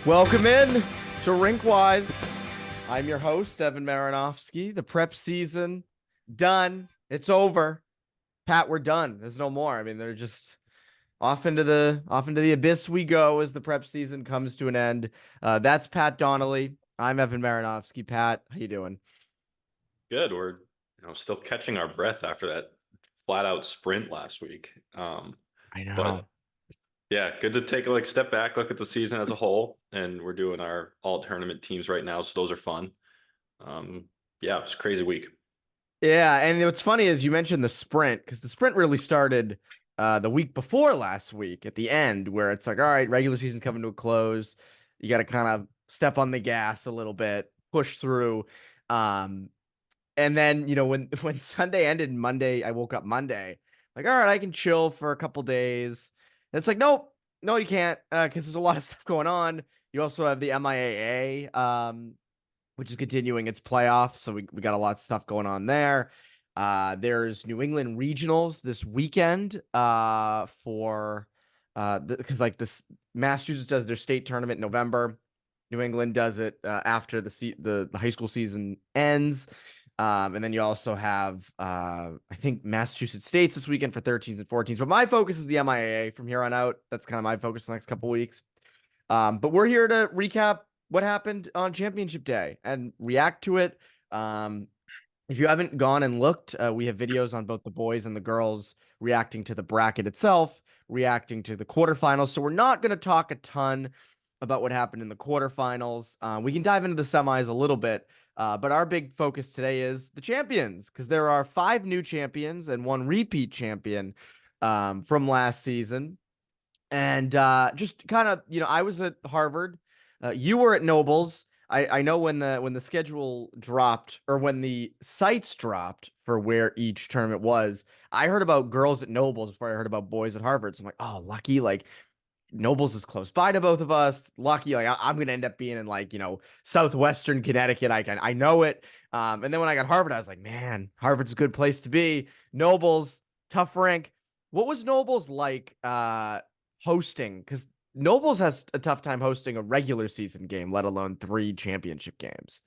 Welcome in to RinkWise. I'm your host, Evan Marinofsky. The prep season done. It's over. Pat, we're done. There's no more. I mean, they're just off into the abyss we go as the prep season comes to an end. That's Pat Donnelly. I'm Evan Marinofsky. Pat, how you doing? Good. We're still catching our breath after that flat out sprint last week. I know. But yeah, good to take a step back, look at the season as a whole, and we're doing our all tournament teams right now, so those are fun. Yeah, it's a crazy week. Yeah, and what's funny is you mentioned the sprint because the sprint really started the week before last week at the end, where it's like, all right, regular season's coming to a close. You got to kind of step on the gas a little bit, push through. Um, and then when Sunday ended, Monday, I woke up Monday, like, all right, I can chill for a couple days. And it's like, nope, no, you can't, because there's a lot of stuff going on. You also have the MIAA, which is continuing its playoffs. So we got a lot of stuff going on there. There's New England regionals this weekend for because like this Massachusetts does their state tournament in November. New England does it after the high school season ends. And then you also have I think Massachusetts States this weekend for 13s and 14s. But my focus is the MIAA from here on out. That's kind of my focus the next couple weeks. But we're here to recap what happened on championship day and react to it. If you haven't gone and looked, we have videos on both the boys and the girls reacting to the bracket itself, reacting to the quarterfinals. So we're not going to talk a ton about what happened in the quarterfinals. We can dive into the semis a little bit, but our big focus today is the champions because there are 5 new champions and 1 repeat champion from last season. And just kind of, I was at Harvard. You were at Nobles. I know when the schedule dropped or when the sites dropped for where each tournament was, I heard about girls at Nobles before I heard about boys at Harvard. So I'm like, oh, lucky. Like Nobles is close by to both of us. Lucky. Like I'm gonna end up being in southwestern Connecticut. I know it. And then when I got Harvard, I was like, man, Harvard's a good place to be. Nobles, tough rank. What was Nobles like? Hosting because Nobles has a tough time hosting a regular season game, let alone 3 championship games.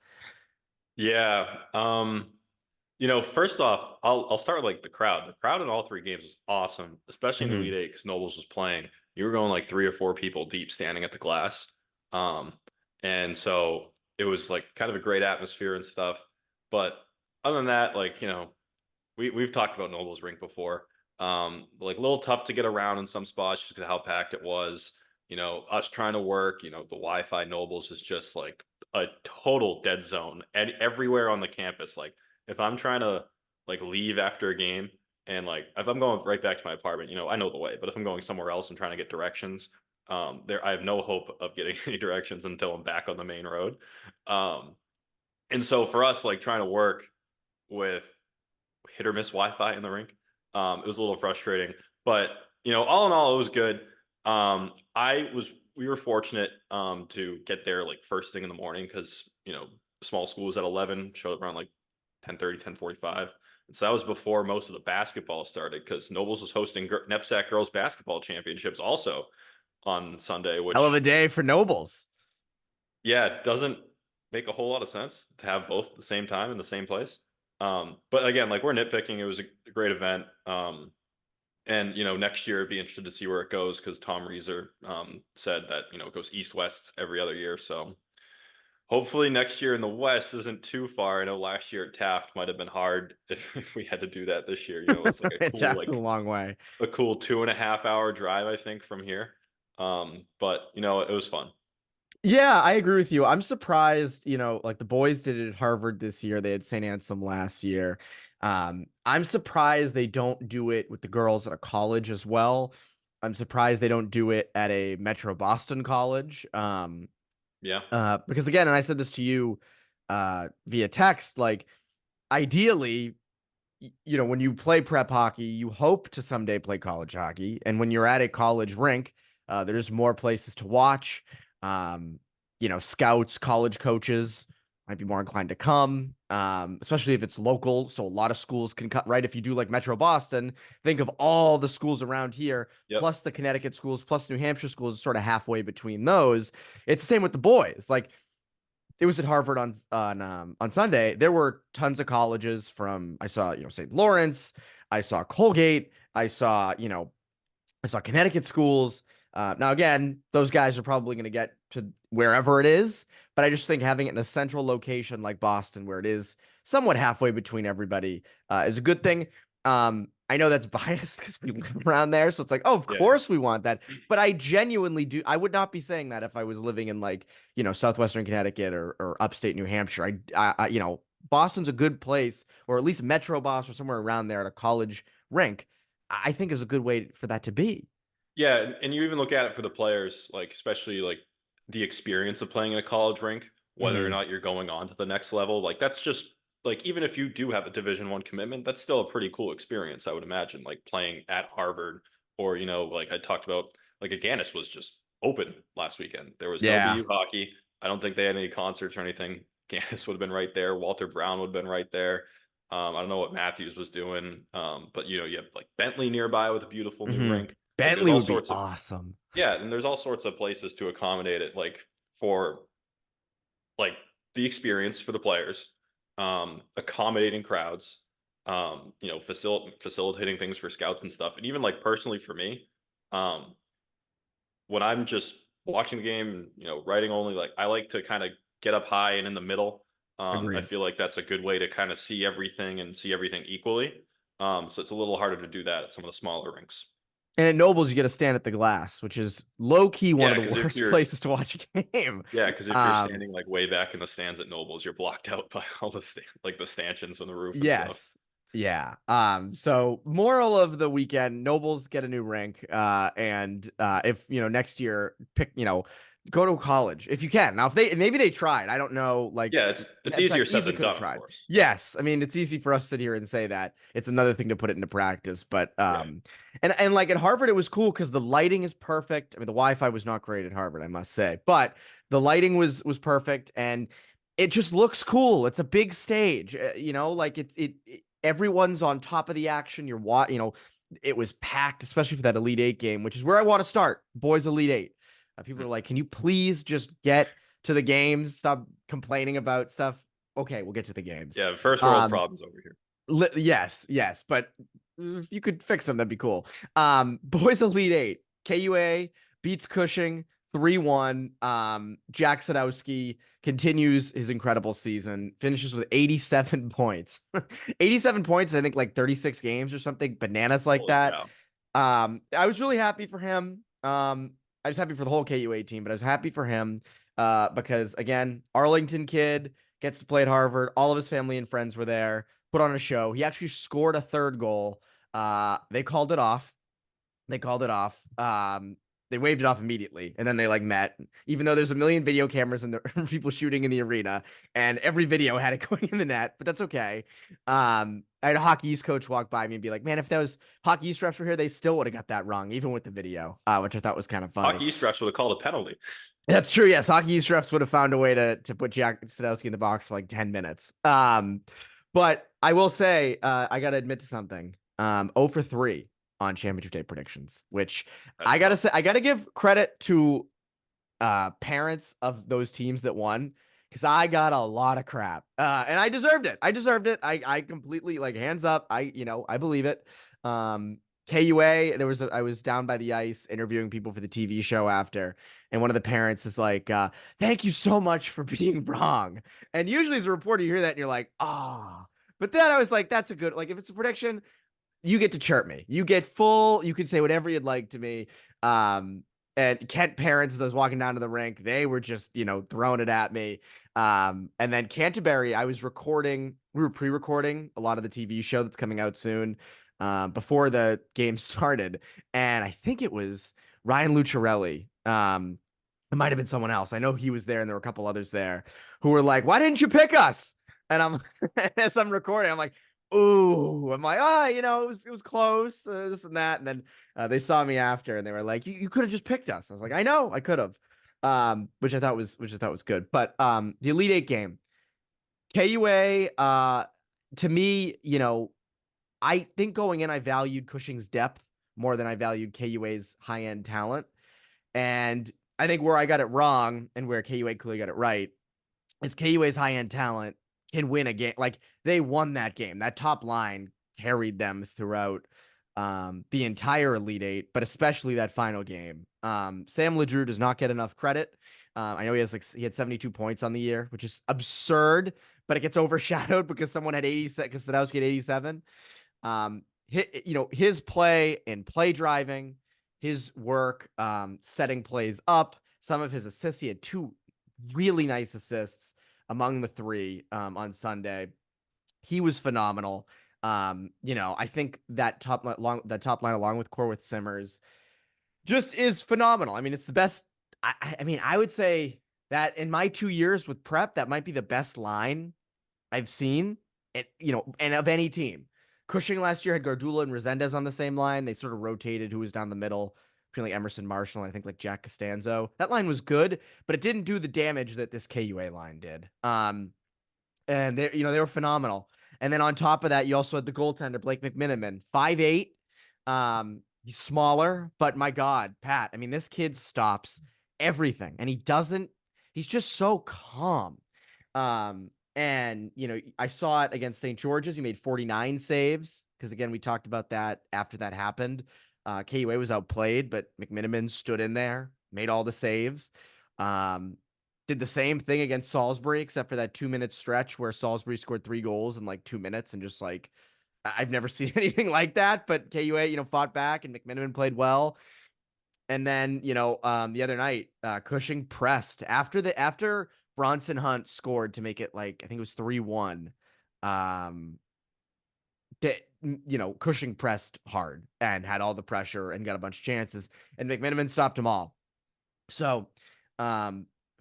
Yeah. First off, I'll start with the crowd. The crowd in all 3 games was awesome, especially in the Mm-hmm. Elite Eight because Nobles was playing. You were going 3 or 4 people deep standing at the glass. Um, and so it was kind of a great atmosphere and stuff. But other than that, we've talked about Nobles Rink before. A little tough to get around in some spots just because how packed it was. Us trying to work, the Wi-Fi Nobles is just a total dead zone and everywhere on the campus. If I'm trying to leave after a game and if I'm going right back to my apartment, I know the way, but if I'm going somewhere else and trying to get directions, I have no hope of getting any directions until I'm back on the main road. Um, and so for us, trying to work with hit or miss Wi-Fi in the rink, it was a little frustrating. But all in all, it was good. We were fortunate to get there first thing in the morning because small school was at 11, showed up around 10:30, 10:45. And so that was before most of the basketball started because Nobles was hosting NEPSAC girls basketball championships also on Sunday, Hell of a which day for Nobles. yeah, doesn't make a whole lot of sense to have both at the same time in the same place. But again, we're nitpicking. It was a great event. And next year, I'd be interested to see where it goes because Tom Reeser said that it goes east-west every other year. So hopefully next year in the West isn't too far. I know last year at Taft might have been hard if we had to do that this year. It's It's a long way. a cool 2.5 hour drive, I think, from here. But it was fun. Yeah, I agree with you. I'm surprised, like the boys did it at Harvard this year. They had St. Anselm last year. I'm surprised they don't do it with the girls at a college as well. I'm surprised they don't do it at a Metro Boston college. Yeah. Because again, and I said this to you via text, like ideally, when you play prep hockey, you hope to someday play college hockey. And when you're at a college rink, there's more places to watch. Scouts, college coaches might be more inclined to come, especially if it's local. So a lot of schools can cut, right? If you do like Metro Boston, think of all the schools around here, Yep. plus the Connecticut schools, plus New Hampshire schools, sort of halfway between those. It's the same with the boys. Like it was at Harvard on Sunday. There were tons of colleges from I saw, St. Lawrence, I saw Colgate, I saw Connecticut schools. Now, again, those guys are probably going to get to wherever it is, but I just think having it in a central location like Boston, where it is somewhat halfway between everybody, is a good thing. I know that's biased because we live around there, so it's like, oh, of Yeah. course we want that. But I genuinely do. I would not be saying that if I was living in like southwestern Connecticut or upstate New Hampshire. Boston's a good place, or at least Metro Boston or somewhere around there at a college rink. I think is a good way for that to be. Yeah, and you even look at it for the players, like especially like the experience of playing in a college rink, whether or Mm-hmm. not you're going on to the next level. Like that's just like even if you do have a Division 1 commitment, that's still a pretty cool experience, I would imagine. Like playing at Harvard, or like I talked about, like Aganis was just open last weekend. There was no Yeah. BU hockey. I don't think they had any concerts or anything. Aganis would have been right there. Walter Brown would have been right there. I don't know what Matthews was doing, but you have like Bentley nearby with a beautiful new Mm-hmm. rink. Like there's Bentley all would be sorts of awesome. yeah, and there's all sorts of places to accommodate it, like for like the experience for the players, accommodating crowds, facilitating things for scouts and stuff, and even like personally for me, um, when I'm just watching the game, writing only, like I like to kind of get up high and in the middle. I Agreed. feel like that's a good way to kind of see everything and see everything equally. So it's a little harder to do that at some of the smaller rinks. And at Nobles, you get to stand at the glass, which is low key one Yeah, of the because if worst you're places to watch a game. Yeah, because if you're Um, standing like way back in the stands at Nobles, you're blocked out by all the like the stanchions on the roof and stuff. yes. Yeah. So moral of the weekend, Nobles get a new rink. And if next year go to college if you can. Now if maybe they tried. I don't know, like Yeah, it's NEPSAC easier said easily than could have done, of tried. course. Yes. I mean, it's easy for us to sit here and say that. It's another thing to put it into practice. But Yeah, and like at Harvard, it was cool because the lighting is perfect. I mean, the Wi-Fi was not great at Harvard, I must say, but the lighting was perfect and it just looks cool. It's a big stage, like everyone's on top of the action. It was packed, especially for that Elite Eight game, which is where I want to start. Boys Elite Eight. People are like, can you please just get to the games? Stop complaining about stuff. Okay, we'll get to the games. yeah. First world Um, problems over here. yes, but if you could fix them, that'd be cool. Boys Elite Eight, KUA beats Cushing 3-1. Jack Sadowski continues his incredible season, finishes with 87 points. 87 points, I think like 36 games or something, bananas like Holy that. cow! I was really happy for him. I was happy for the whole KUA team, but I was happy for him because again, Arlington kid gets to play at Harvard. All of his family and friends were there, put on a show. He actually scored a third goal. They called it off. They called it off. They waved it off immediately, and then they like met. Even though there's a million video cameras and there are people shooting in the arena, and every video had it going in the net, but that's okay. I had a Hockey East coach walk by me and be like, "Man, if those Hockey East refs were here, they still would have got that wrong, even with the video," which I thought was kind of funny. Hockey East refs would have called a penalty. That's true. Yes, Hockey East refs would have found a way to put Jack Sadowski in the box for like 10 minutes. But I will say, I gotta admit to something. 0 for 3 on championship day predictions, which That's I gotta tough. say, I gotta give credit to parents of those teams that won because I got a lot of crap. And I deserved it. I deserved it. I completely like hands up. I believe it. KUA, I was down by the ice interviewing people for the TV show after, and one of the parents is like, thank you so much for being wrong. And usually as a reporter, you hear that and you're like, ah. But then I was like, that's a good, like, if it's a prediction, you get to chirp me. You get full, you can say whatever you'd like to me. Um, and Kent parents, as I was walking down to the rink, they were just, throwing it at me. And then Canterbury, we were pre-recording a lot of the TV show that's coming out soon, before the game started. And I think it was Ryan Lucciarelli. It might have been someone else. I know he was there and there were a couple others there who were like, why didn't you pick us? And I'm, as I'm recording, I'm like, ooh, I'm like, it was close, this and that. And then they saw me after and they were like, you could have just picked us. I was like, I know, I could have. Which I thought was good. But the Elite Eight game, KUA, to me, I think going in, I valued Cushing's depth more than I valued KUA's high-end talent. And I think where I got it wrong and where KUA clearly got it right is KUA's high-end talent can win a game. Like, they won that game. That top line carried them throughout the entire Elite Eight, but especially that final game. Sam LeDrew does not get enough credit. I know he had 72 points on the year, which is absurd, but it gets overshadowed because someone had 80, because Sadowski had 87. His play and play driving, his work, setting plays up, some of his assists. He had two really nice assists among the three on Sunday. He was phenomenal. I think that top line along with Corwith Simmers just is phenomenal. I mean, it's the best. I would say that in my 2 years with prep, that might be the best line I've seen, and of any team. Cushing last year had Gardula and Resendez on the same line. They sort of rotated who was down the middle between like Emerson Marshall and I think like Jack Costanzo. That line was good, but it didn't do the damage that this KUA line did. And they were phenomenal. And then on top of that, you also had the goaltender Blake McMiniman, 5'8". He's smaller, but my God, Pat, I mean, this kid stops everything, and he's just so calm. And I saw it against St. George's. He made 49 saves because, again, we talked about that after that happened. KUA was outplayed, but McMiniman stood in there, made all the saves. Did the same thing against Salisbury, except for that 2-minute stretch where Salisbury scored 3 goals in like 2 minutes, and just like, I've never seen anything like that. But KUA, fought back, and McMiniman played well. And then, the other night, Cushing pressed after Bronson Hunt scored to make it like, I think it was 3-1. Cushing pressed hard and had all the pressure and got a bunch of chances, and McMiniman stopped them all. So,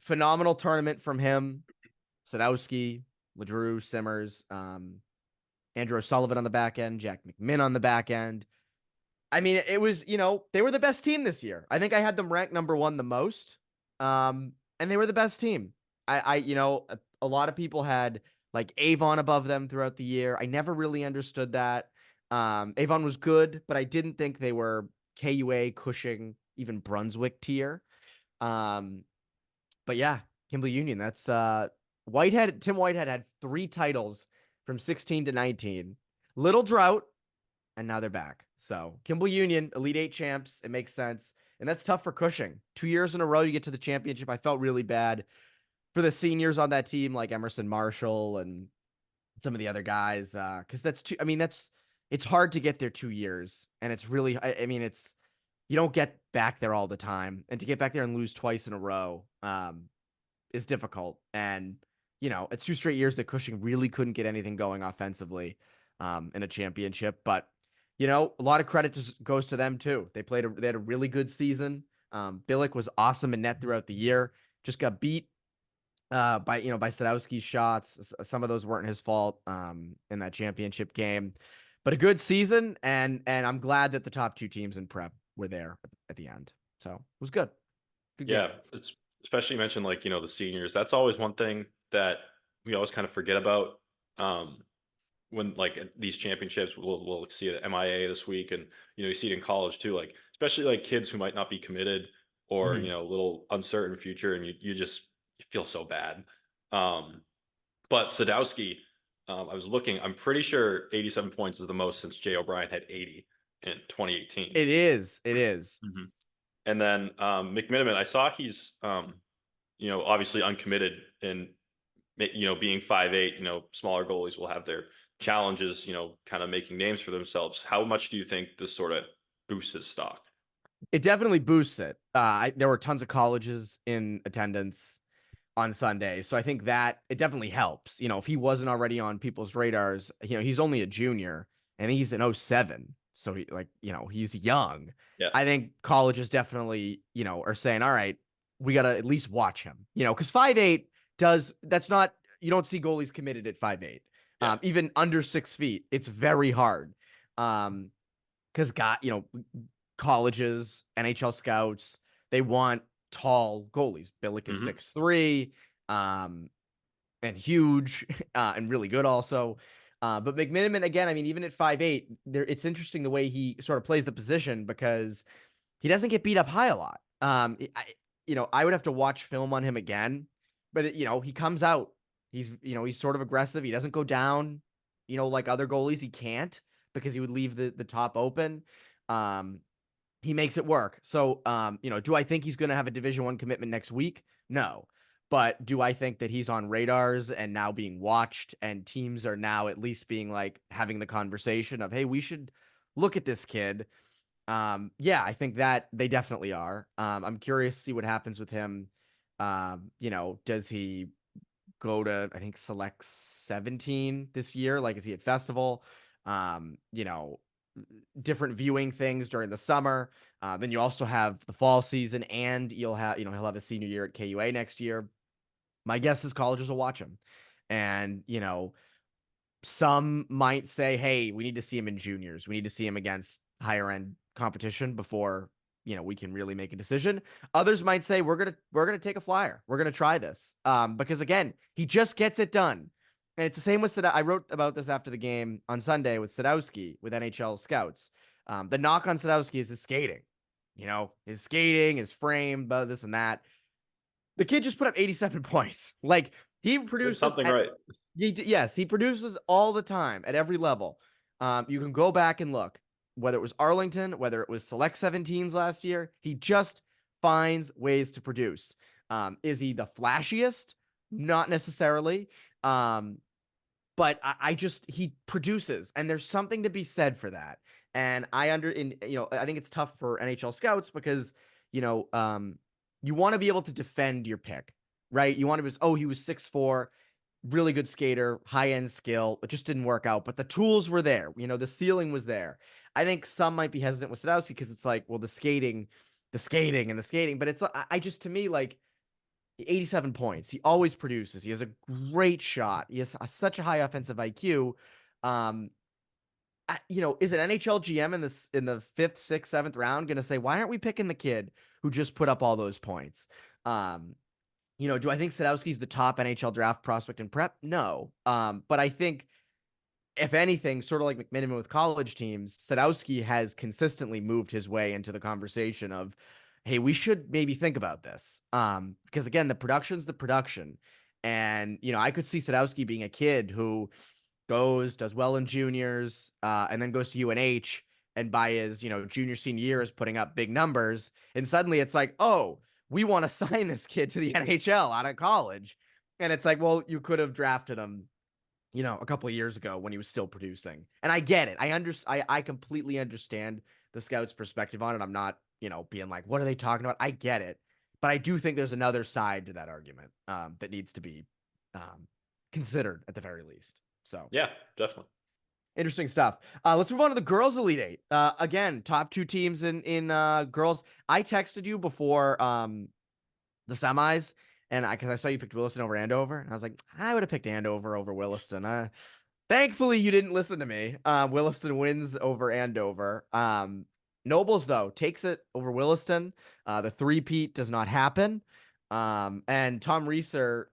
phenomenal tournament from him. Sadowski, LeDrew, Simmers, Andrew O'Sullivan on the back end, Jack McMinn on the back end. I mean, it was, they were the best team this year. I think I had them ranked number 1 the most. And they were the best team. A lot of people had like Avon above them throughout the year. I never really understood that. Avon was good, but I didn't think they were KUA, Cushing, even Brunswick tier. But yeah, Kimberly Union, that's Tim Whitehead had 3 titles from 16 to 19. Little drought, and now they're back. So Kimberly Union, Elite Eight champs, it makes sense. And that's tough for Cushing. 2 years in a row, you get to the championship. I felt really bad for the seniors on that team, like Emerson Marshall and some of the other guys. Because it's hard to get there 2 years. And it's really, you don't get back there all the time. And to get back there and lose twice in a row is difficult. And, it's 2 straight years that Cushing really couldn't get anything going offensively in a championship. But, a lot of credit just goes to them too. They had a really good season. Billick was awesome in net throughout the year. Just got beat by Sadowski's shots. Some of those weren't his fault in that championship game. But a good season, and I'm glad that the top 2 teams in prep were there at the end. So it was good. Good game. Yeah, it's especially you mentioned like, the seniors. That's always one thing that we always kind of forget about. When like these championships, we'll see it at MIA this week, and you see it in college too. Like especially like kids who might not be committed or Mhm. a little uncertain future, and you feel so bad. But Sadowski, I was looking. I'm pretty sure 87 points is the most since Jay O'Brien had 80 in 2018. It is. It is. Mhm. And then McMiniman, I saw he's obviously uncommitted, and being 5'8", smaller goalies will have their challenges, kind of making names for themselves. How much do you think this sort of boosts his stock? It definitely boosts it. There were tons of colleges in attendance on Sunday, so I think that it definitely helps. If he wasn't already on people's radars, he's only a junior and he's an 07. So he's young. Yeah. I think colleges definitely, are saying, all right, we got to at least watch him, because 5'8" that's not, you don't see goalies committed at 5'8". Yeah. Even under 6 feet, it's very hard. Because colleges, NHL scouts, they want tall goalies. Billick is 6'3". and huge and really good also. But McMiniman, again, I mean, even at 5'8", it's interesting the way he sort of plays the position because he doesn't get beat up high a lot. I would have to watch film on him again, but he comes out. He's sort of aggressive. He doesn't go down, like other goalies. He can't because he would leave the top open. He makes it work. So, do I think he's going to have a Division I commitment next week? No. But do I think that he's on radars and now being watched and teams are now at least being like having the conversation of, hey, we should look at this kid. Yeah, I think that they definitely are. I'm curious to see what happens with him. Does he go to, I think, select 17 this year? Like, is he at festival? Um, you know, Different viewing things during the summer. Then you also have the fall season, and he'll have a senior year at KUA next year. My guess is colleges will watch him, and some might say, hey, we need to see him in juniors. We need to see him against higher end competition before we can really make a decision. Others might say we're gonna take a flyer. We're gonna try this because again, he just gets it done. And it's the same with I wrote about this after the game on Sunday with Sadowski with NHL scouts. The knock on Sadowski is his skating. His skating, his frame, this and that. The kid just put up 87 points. Like he produces something right. Yes, he produces all the time at every level. You can go back and look, whether it was Arlington, whether it was Select 17s last year, he just finds ways to produce. Is he the flashiest? Not necessarily. But he produces, and there's something to be said for that. And I think it's tough for NHL scouts because, you want to be able to defend your pick, right? You want to be, he was 6'4", really good skater, high end skill. It just didn't work out, but the tools were there. The ceiling was there. I think some might be hesitant with Sadowski because it's like, well, the skating, but it's to me, like 87 points. He always produces. He has a great shot. He has such a high offensive IQ. Is an NHL GM in the 5th, 6th, 7th round going to say, why aren't we picking the kid who just put up all those points? Do I think Sadowski's the top NHL draft prospect in prep? No. But I think, if anything, sort of like McMiniman with college teams, Sadowski has consistently moved his way into the conversation of, hey, we should maybe think about this. Because again, the production's the production. And, I could see Sadowski being a kid who does well in juniors, and then goes to UNH, and by his, junior, senior year is putting up big numbers. And suddenly it's like, oh, we want to sign this kid to the NHL out of college. And it's like, well, you could have drafted him, a couple of years ago when he was still producing. And I get it. I completely understand the scouts' perspective on it. I'm not, being like, what are they talking about? I get it. But I do think there's another side to that argument that needs to be considered at the very least. So yeah, definitely. Interesting stuff. Let's move on to the girls' Elite Eight. Again, top two teams in girls. I texted you before the semis, and because I saw you picked Williston over Andover, and I was like, I would have picked Andover over Williston. Thankfully, you didn't listen to me. Williston wins over Andover. Nobles, though, takes it over Williston. The three-peat does not happen. And Tom Reeser's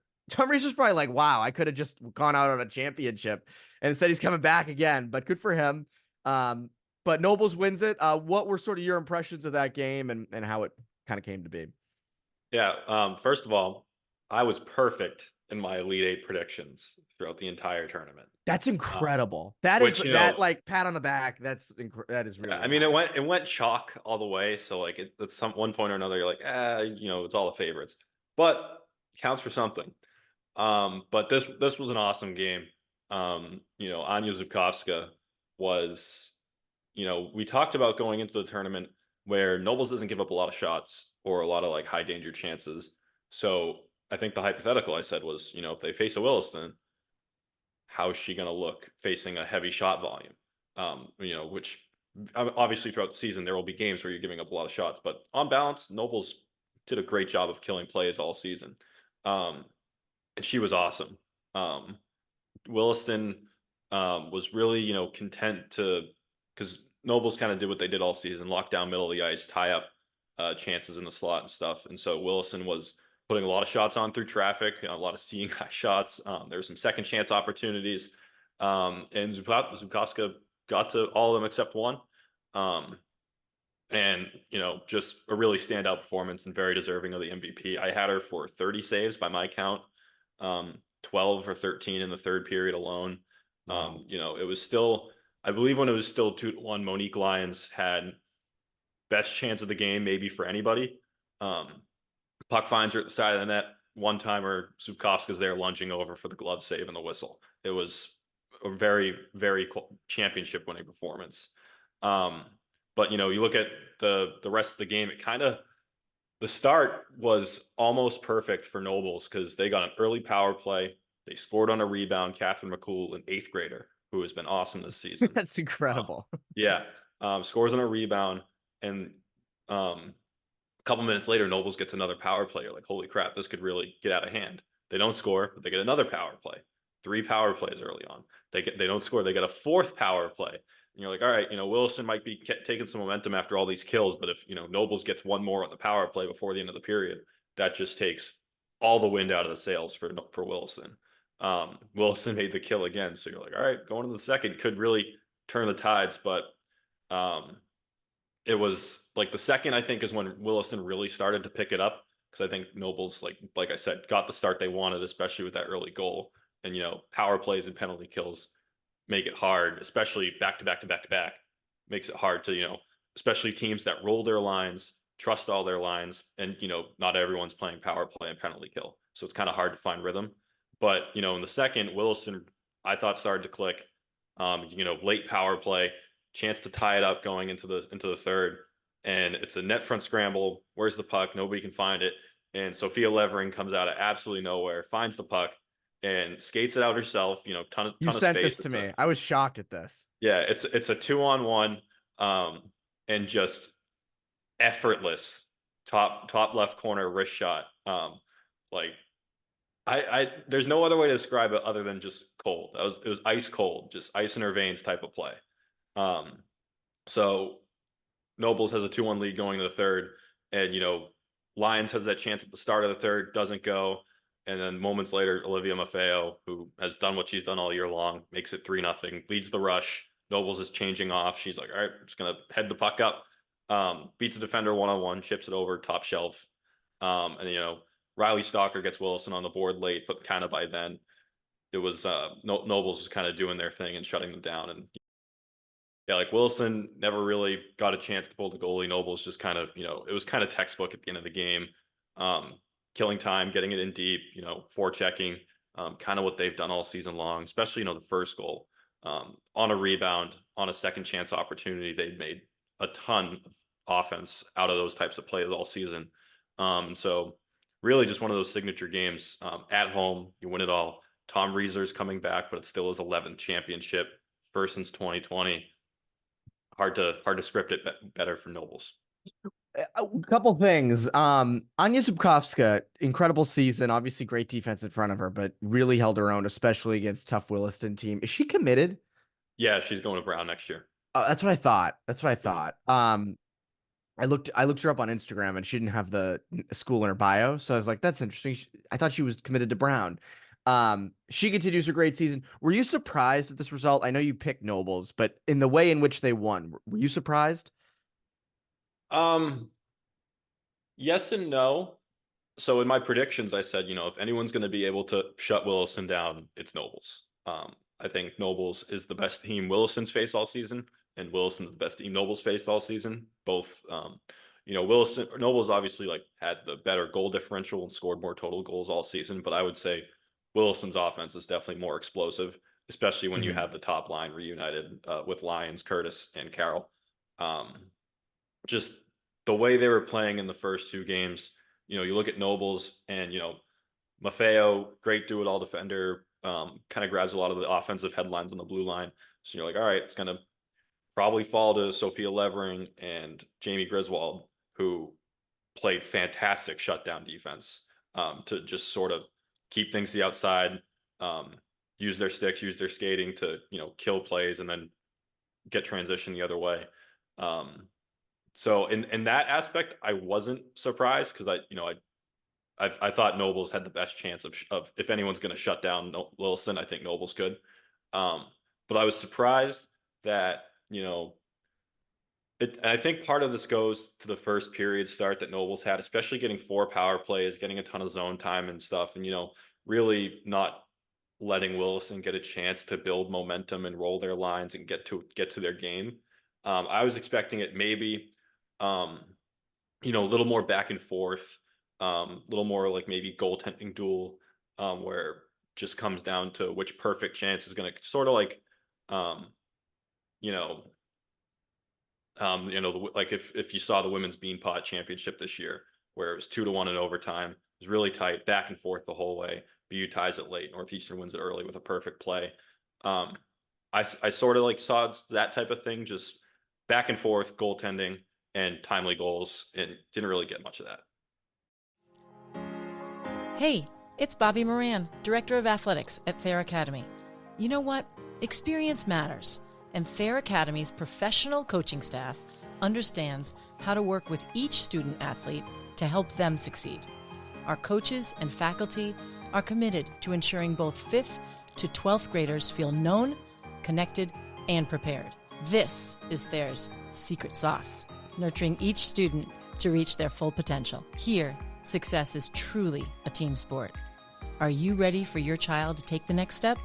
probably like, wow, I could have just gone out on a championship, and instead he's coming back again, but good for him. But Nobles wins it. What were sort of your impressions of that game and how it kind of came to be? Yeah. First of all, I was perfect in my Elite Eight predictions throughout the entire tournament. That's incredible. That which, is that like pat on the back. That is really. Yeah, I mean, it went chalk all the way. So like at some one point or another, you're like, it's all the favorites, but counts for something. But this was an awesome game. Anya Zukowska was, we talked about going into the tournament where Nobles doesn't give up a lot of shots or a lot of like high danger chances. So I think the hypothetical I said was, if they face a Williston, how is she going to look facing a heavy shot volume? Which obviously throughout the season, there will be games where you're giving up a lot of shots, but on balance, Nobles did a great job of killing plays all season. And she was awesome. Williston was really, content because Nobles kind of did what they did all season, lock down middle of the ice, tie up chances in the slot and stuff. And so Williston was putting a lot of shots on through traffic, a lot of seeing high shots. There's some second chance opportunities. And Zukowska got to all of them except one. And, just a really standout performance and very deserving of the MVP. I had her for 30 saves by my count, 12 or 13 in the third period alone. Wow. It was still, I believe when it was still 2-1, Monique Lyons had best chance of the game, maybe for anybody. Puck finds her at the side of the net. One timer, Zubkovska's there lunging over for the glove save and the whistle. It was a very, very championship winning performance. But you look at the rest of the game, the start was almost perfect for Nobles because they got an early power play. They scored on a rebound. Catherine McCool, an eighth grader who has been awesome this season. That's incredible. Yeah. Scores on a rebound. And a couple minutes later, Nobles gets another power play. You're like, holy crap, this could really get out of hand. They don't score, but they get another power play. 3 power plays early on. They don't score. They get a 4th power play. And you're like, all right, Wilson might be taking some momentum after all these kills, but if, Nobles gets one more on the power play before the end of the period, that just takes all the wind out of the sails for Wilson. Wilson made the kill again. So you're like, all right, going to the second could really turn the tides. But it was like the second, I think, is when Wilson really started to pick it up. Because I think Nobles, like I said, got the start they wanted, especially with that early goal. And, power plays and penalty kills make it hard, especially back to back to back to back. Makes it hard to, especially teams that roll their lines, trust all their lines, and, not everyone's playing power play and penalty kill. So it's kind of hard to find rhythm. But, in the second, Wilson, I thought, started to click. Late power play, chance to tie it up going into the third. And it's a net front scramble. Where's the puck? Nobody can find it. And Sophia Levering comes out of absolutely nowhere, finds the puck, and skates it out herself. Ton You of sent space. this to me. I was shocked at this. Yeah, it's a 2-on-1, and just effortless top left corner wrist shot. Like I there's no other way to describe it other than just cold. It was ice cold, just ice in her veins type of play. So Nobles has a 2-1 lead going to the third, and Lions has that chance at the start of the third, doesn't go. And then moments later, Olivia Maffeo, who has done what she's done all year long, makes it 3-0, leads the rush. Nobles is changing off. She's like, all right, I'm just going to head the puck up. Beats a defender one-on-one, chips it over, top shelf. And, Riley Stalker gets Wilson on the board late, but kind of by then, it was Nobles was kind of doing their thing and shutting them down. And yeah, like Wilson never really got a chance to pull the goalie. Nobles just kind of, it was kind of textbook at the end of the game. Killing time, getting it in deep, forechecking, kind of what they've done all season long, especially, the first goal. On a rebound, on a second chance opportunity, they've made a ton of offense out of those types of plays all season. So really just one of those signature games. At home, you win it all. Tom Reeser's coming back, but it still is 11th championship, first since 2020. Hard to script it better for Nobles. A couple things. Anya Zubkovska, incredible season. Obviously, great defense in front of her, but really held her own, especially against tough Williston team. Is she committed? Yeah, she's going to Brown next year. That's what I thought. That's what I thought. I looked her up on Instagram and she didn't have the school in her bio, so I was like, that's interesting. I thought she was committed to Brown. She continues her great season. Were you surprised at this result? I know you picked Nobles, but in the way in which they won, were you surprised? Yes and no. So in my predictions, I said, if anyone's going to be able to shut Wilson down, it's Nobles. I think Nobles is the best team Wilson's faced all season, and Wilson's the best team Nobles faced all season. Both, Nobles obviously had the better goal differential and scored more total goals all season, but I would say Wilson's offense is definitely more explosive, especially when you have the top line reunited with Lyons, Curtis, and Carroll. Just the way they were playing in the first 2 games, you look at Nobles and, Maffeo, great do-it-all defender, kind of grabs a lot of the offensive headlines on the blue line. So you're like, all right, it's going to probably fall to Sophia Levering and Jamie Griswold, who played fantastic shutdown defense to just sort of keep things to the outside, use their sticks, use their skating to, kill plays and then get transition the other way. So in that aspect, I wasn't surprised because I thought Nobles had the best chance of if anyone's going to shut down Williston, I think Nobles could. But I was surprised that, I think part of this goes to the first period start that Nobles had, especially getting 4 power plays, getting a ton of zone time and stuff, and really not letting Williston get a chance to build momentum and roll their lines and get to their game. I was expecting it maybe, a little more back and forth, a little more like maybe goaltending duel, where just comes down to which perfect chance is going to sort of like, you know, like if you saw the women's Beanpot Championship this year, where it was 2-1 in overtime, it was really tight, back and forth the whole way. BU ties it late, Northeastern wins it early with a perfect play. I sort of like saw that type of thing, just back and forth goaltending and timely goals, and didn't really get much of that. Hey, it's Bobby Moran, Director of Athletics at Thayer Academy. You know what? Experience matters, and Thayer Academy's professional coaching staff understands how to work with each student athlete to help them succeed. Our coaches and faculty are committed to ensuring both 5th to 12th graders feel known, connected, and prepared. This is Thayer's secret sauce, nurturing each student to reach their full potential. Here, success is truly a team sport. Are you ready for your child to take the next step?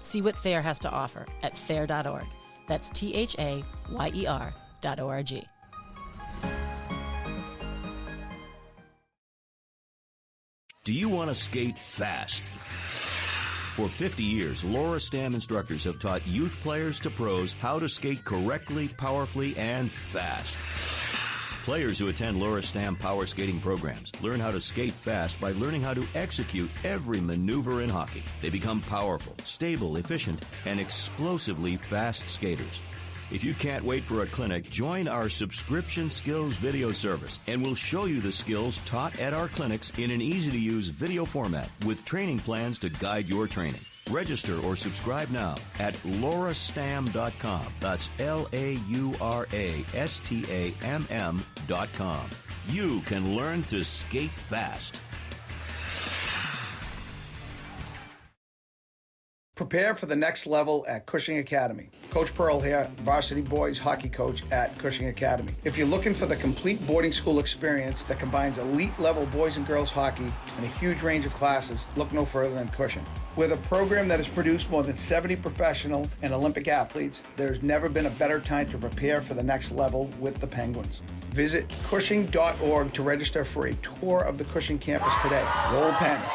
See what Thayer has to offer at thayer.org. That's THAYER.org. Do you want to skate fast? For 50 years, Laura Stam instructors have taught youth players to pros how to skate correctly, powerfully, and fast. Players who attend Laura Stam power skating programs learn how to skate fast by learning how to execute every maneuver in hockey. They become powerful, stable, efficient, and explosively fast skaters. If you can't wait for a clinic, join our subscription skills video service, and we'll show you the skills taught at our clinics in an easy-to-use video format with training plans to guide your training. Register or subscribe now at laurastam.com. That's LAURASTAMM.com. You can learn to skate fast. Prepare for the next level at Cushing Academy. Coach Pearl here, varsity boys hockey coach at Cushing Academy. If you're looking for the complete boarding school experience that combines elite level boys and girls hockey and a huge range of classes, look no further than Cushing. With a program that has produced more than 70 professional and Olympic athletes, there's never been a better time to prepare for the next level with the Penguins. Visit Cushing.org to register for a tour of the Cushing campus today. Roll Pens.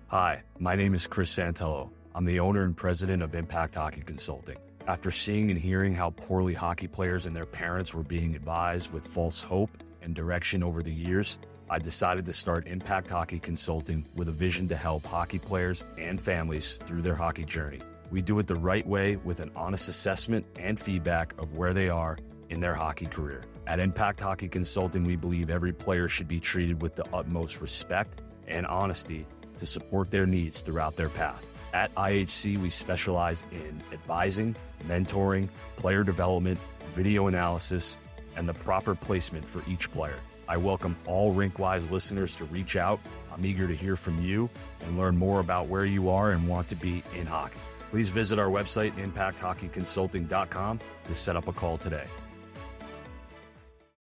Hi, my name is Chris Santello. I'm the owner and president of Impact Hockey Consulting. After seeing and hearing how poorly hockey players and their parents were being advised with false hope and direction over the years, I decided to start Impact Hockey Consulting with a vision to help hockey players and families through their hockey journey. We do it the right way with an honest assessment and feedback of where they are in their hockey career. At Impact Hockey Consulting, we believe every player should be treated with the utmost respect and honesty to support their needs throughout their path. At IHC, we specialize in advising, mentoring, player development, video analysis, and the proper placement for each player. I welcome all RinkWise listeners to reach out. I'm eager to hear from you and learn more about where you are and want to be in hockey. Please visit our website, impacthockeyconsulting.com, to set up a call today.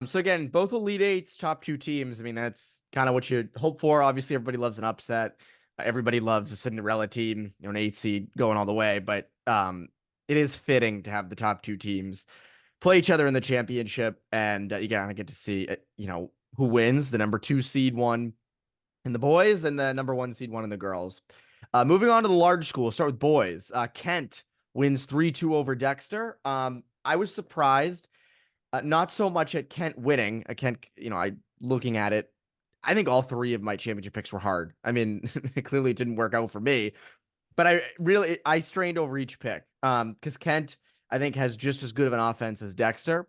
So again, both Elite Eights, top 2 teams. I mean, that's kind of what you hope for. Obviously, everybody loves an upset. Everybody loves a Cinderella team, an 8 seed going all the way. But it is fitting to have the top 2 teams play each other in the championship, and you kind of get to see, who wins. The number 2 seed won in the boys, and the number 1 seed won in the girls. Moving on to the large school, start with boys. Kent wins 3-2 over Dexter. I was surprised. Not so much at Kent winning. Kent, looking at it, I think all 3 of my championship picks were hard. I mean, clearly it didn't work out for me, but I strained over each pick. Because Kent, I think, has just as good of an offense as Dexter.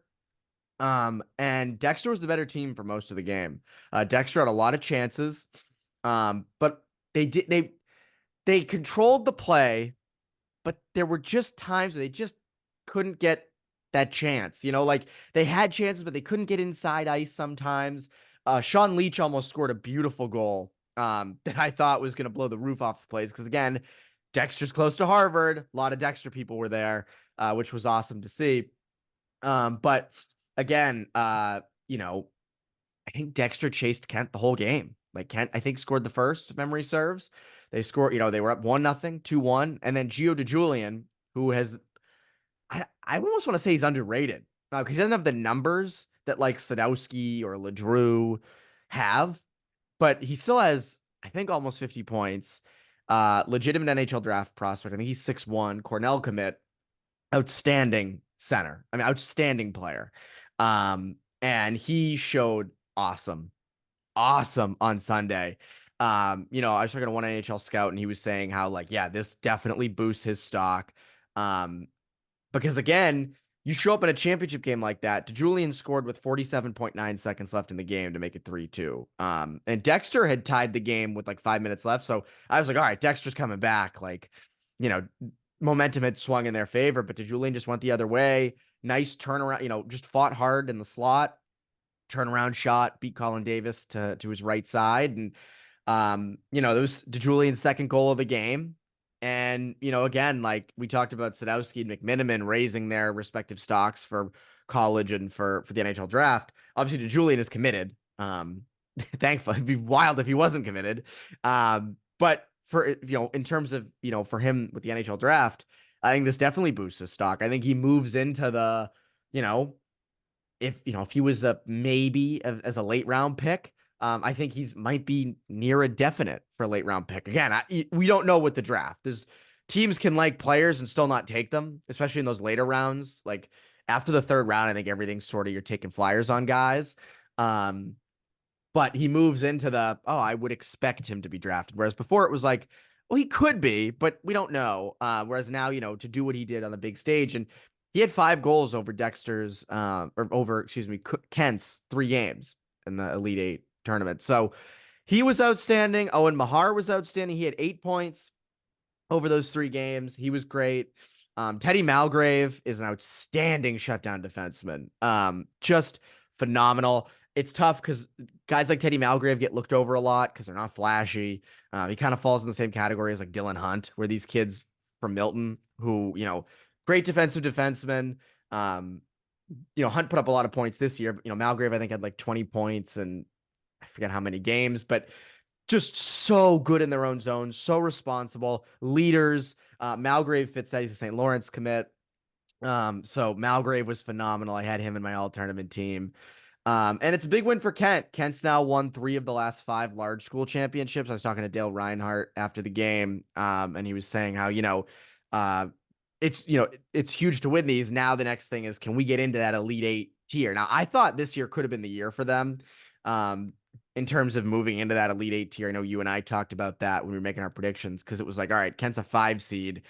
And Dexter was the better team for most of the game. Dexter had a lot of chances. But they controlled the play, but there were just times where they just couldn't get that chance. Like they had chances, but they couldn't get inside ice sometimes. Sean Leach almost scored a beautiful goal that I thought was going to blow the roof off the place. Because again, Dexter's close to Harvard. A lot of Dexter people were there, which was awesome to see. But again, I think Dexter chased Kent the whole game. Like Kent, I think, scored the first, if memory serves. They scored, they were up 1-0, 2-1. And then Gio DeJulian, who has, I almost want to say he's underrated because he doesn't have the numbers that like Sadowski or LeDrew have, but he still has, I think, almost 50 points. Legitimate NHL draft prospect. I think he's 6'1", Cornell commit, outstanding center. I mean, outstanding player. And he showed awesome on Sunday. I was talking to one NHL scout and he was saying how like, yeah, this definitely boosts his stock. Because again, you show up in a championship game like that. DeJulian scored with 47.9 seconds left in the game to make it 3-2. And Dexter had tied the game with like 5 minutes left. So I was like, all right, Dexter's coming back. Like, momentum had swung in their favor, but DeJulian just went the other way. Nice turnaround, just fought hard in the slot. Turnaround shot, beat Colin Davis to his right side. And, that was DeJulian's second goal of the game. And, again, like we talked about Sadowski and McMiniman raising their respective stocks for college and for the NHL draft. Obviously, DeJulian is committed. Thankfully, it'd be wild if he wasn't committed. But for, in terms of, for him with the NHL draft, I think this definitely boosts his stock. I think he moves into the, if he was a maybe as a late round pick, I think might be near a definite for a late round pick. Again, we don't know what the draft. There's teams can like players and still not take them, especially in those later rounds. Like after the third round, I think everything's sort of you're taking flyers on guys. But he moves into I would expect him to be drafted. Whereas before it was like, well, he could be, but we don't know. Whereas now, to do what he did on the big stage, and he had 5 goals over Kent's 3 games in the Elite 8 tournament. So he was outstanding. Owen Mahar was outstanding. He had 8 points over those 3 games. He was great. Teddy Malgrave is an outstanding shutdown defenseman. Just phenomenal. It's tough because guys like Teddy Malgrave get looked over a lot because they're not flashy. He kind of falls in the same category as like Dylan Hunt, where these kids from Milton who, great defensive defenseman. Hunt put up a lot of points this year, but, Malgrave, I think, had like 20 points and I forget how many games, but just so good in their own zone, so responsible leaders. Malgrave fits that. He's a St. Lawrence commit. So Malgrave was phenomenal. I had him in my all tournament team. And it's a big win for Kent. Kent's now won 3 of the last 5 large school championships. I was talking to Dale Reinhardt after the game. And he was saying how, it's huge to win these. Now the next thing is, can we get into that Elite 8 tier? Now I thought this year could have been the year for them. In terms of moving into that Elite 8 tier. I know you and I talked about that when we were making our predictions, because it was like, all right, Kent's a 5 seed.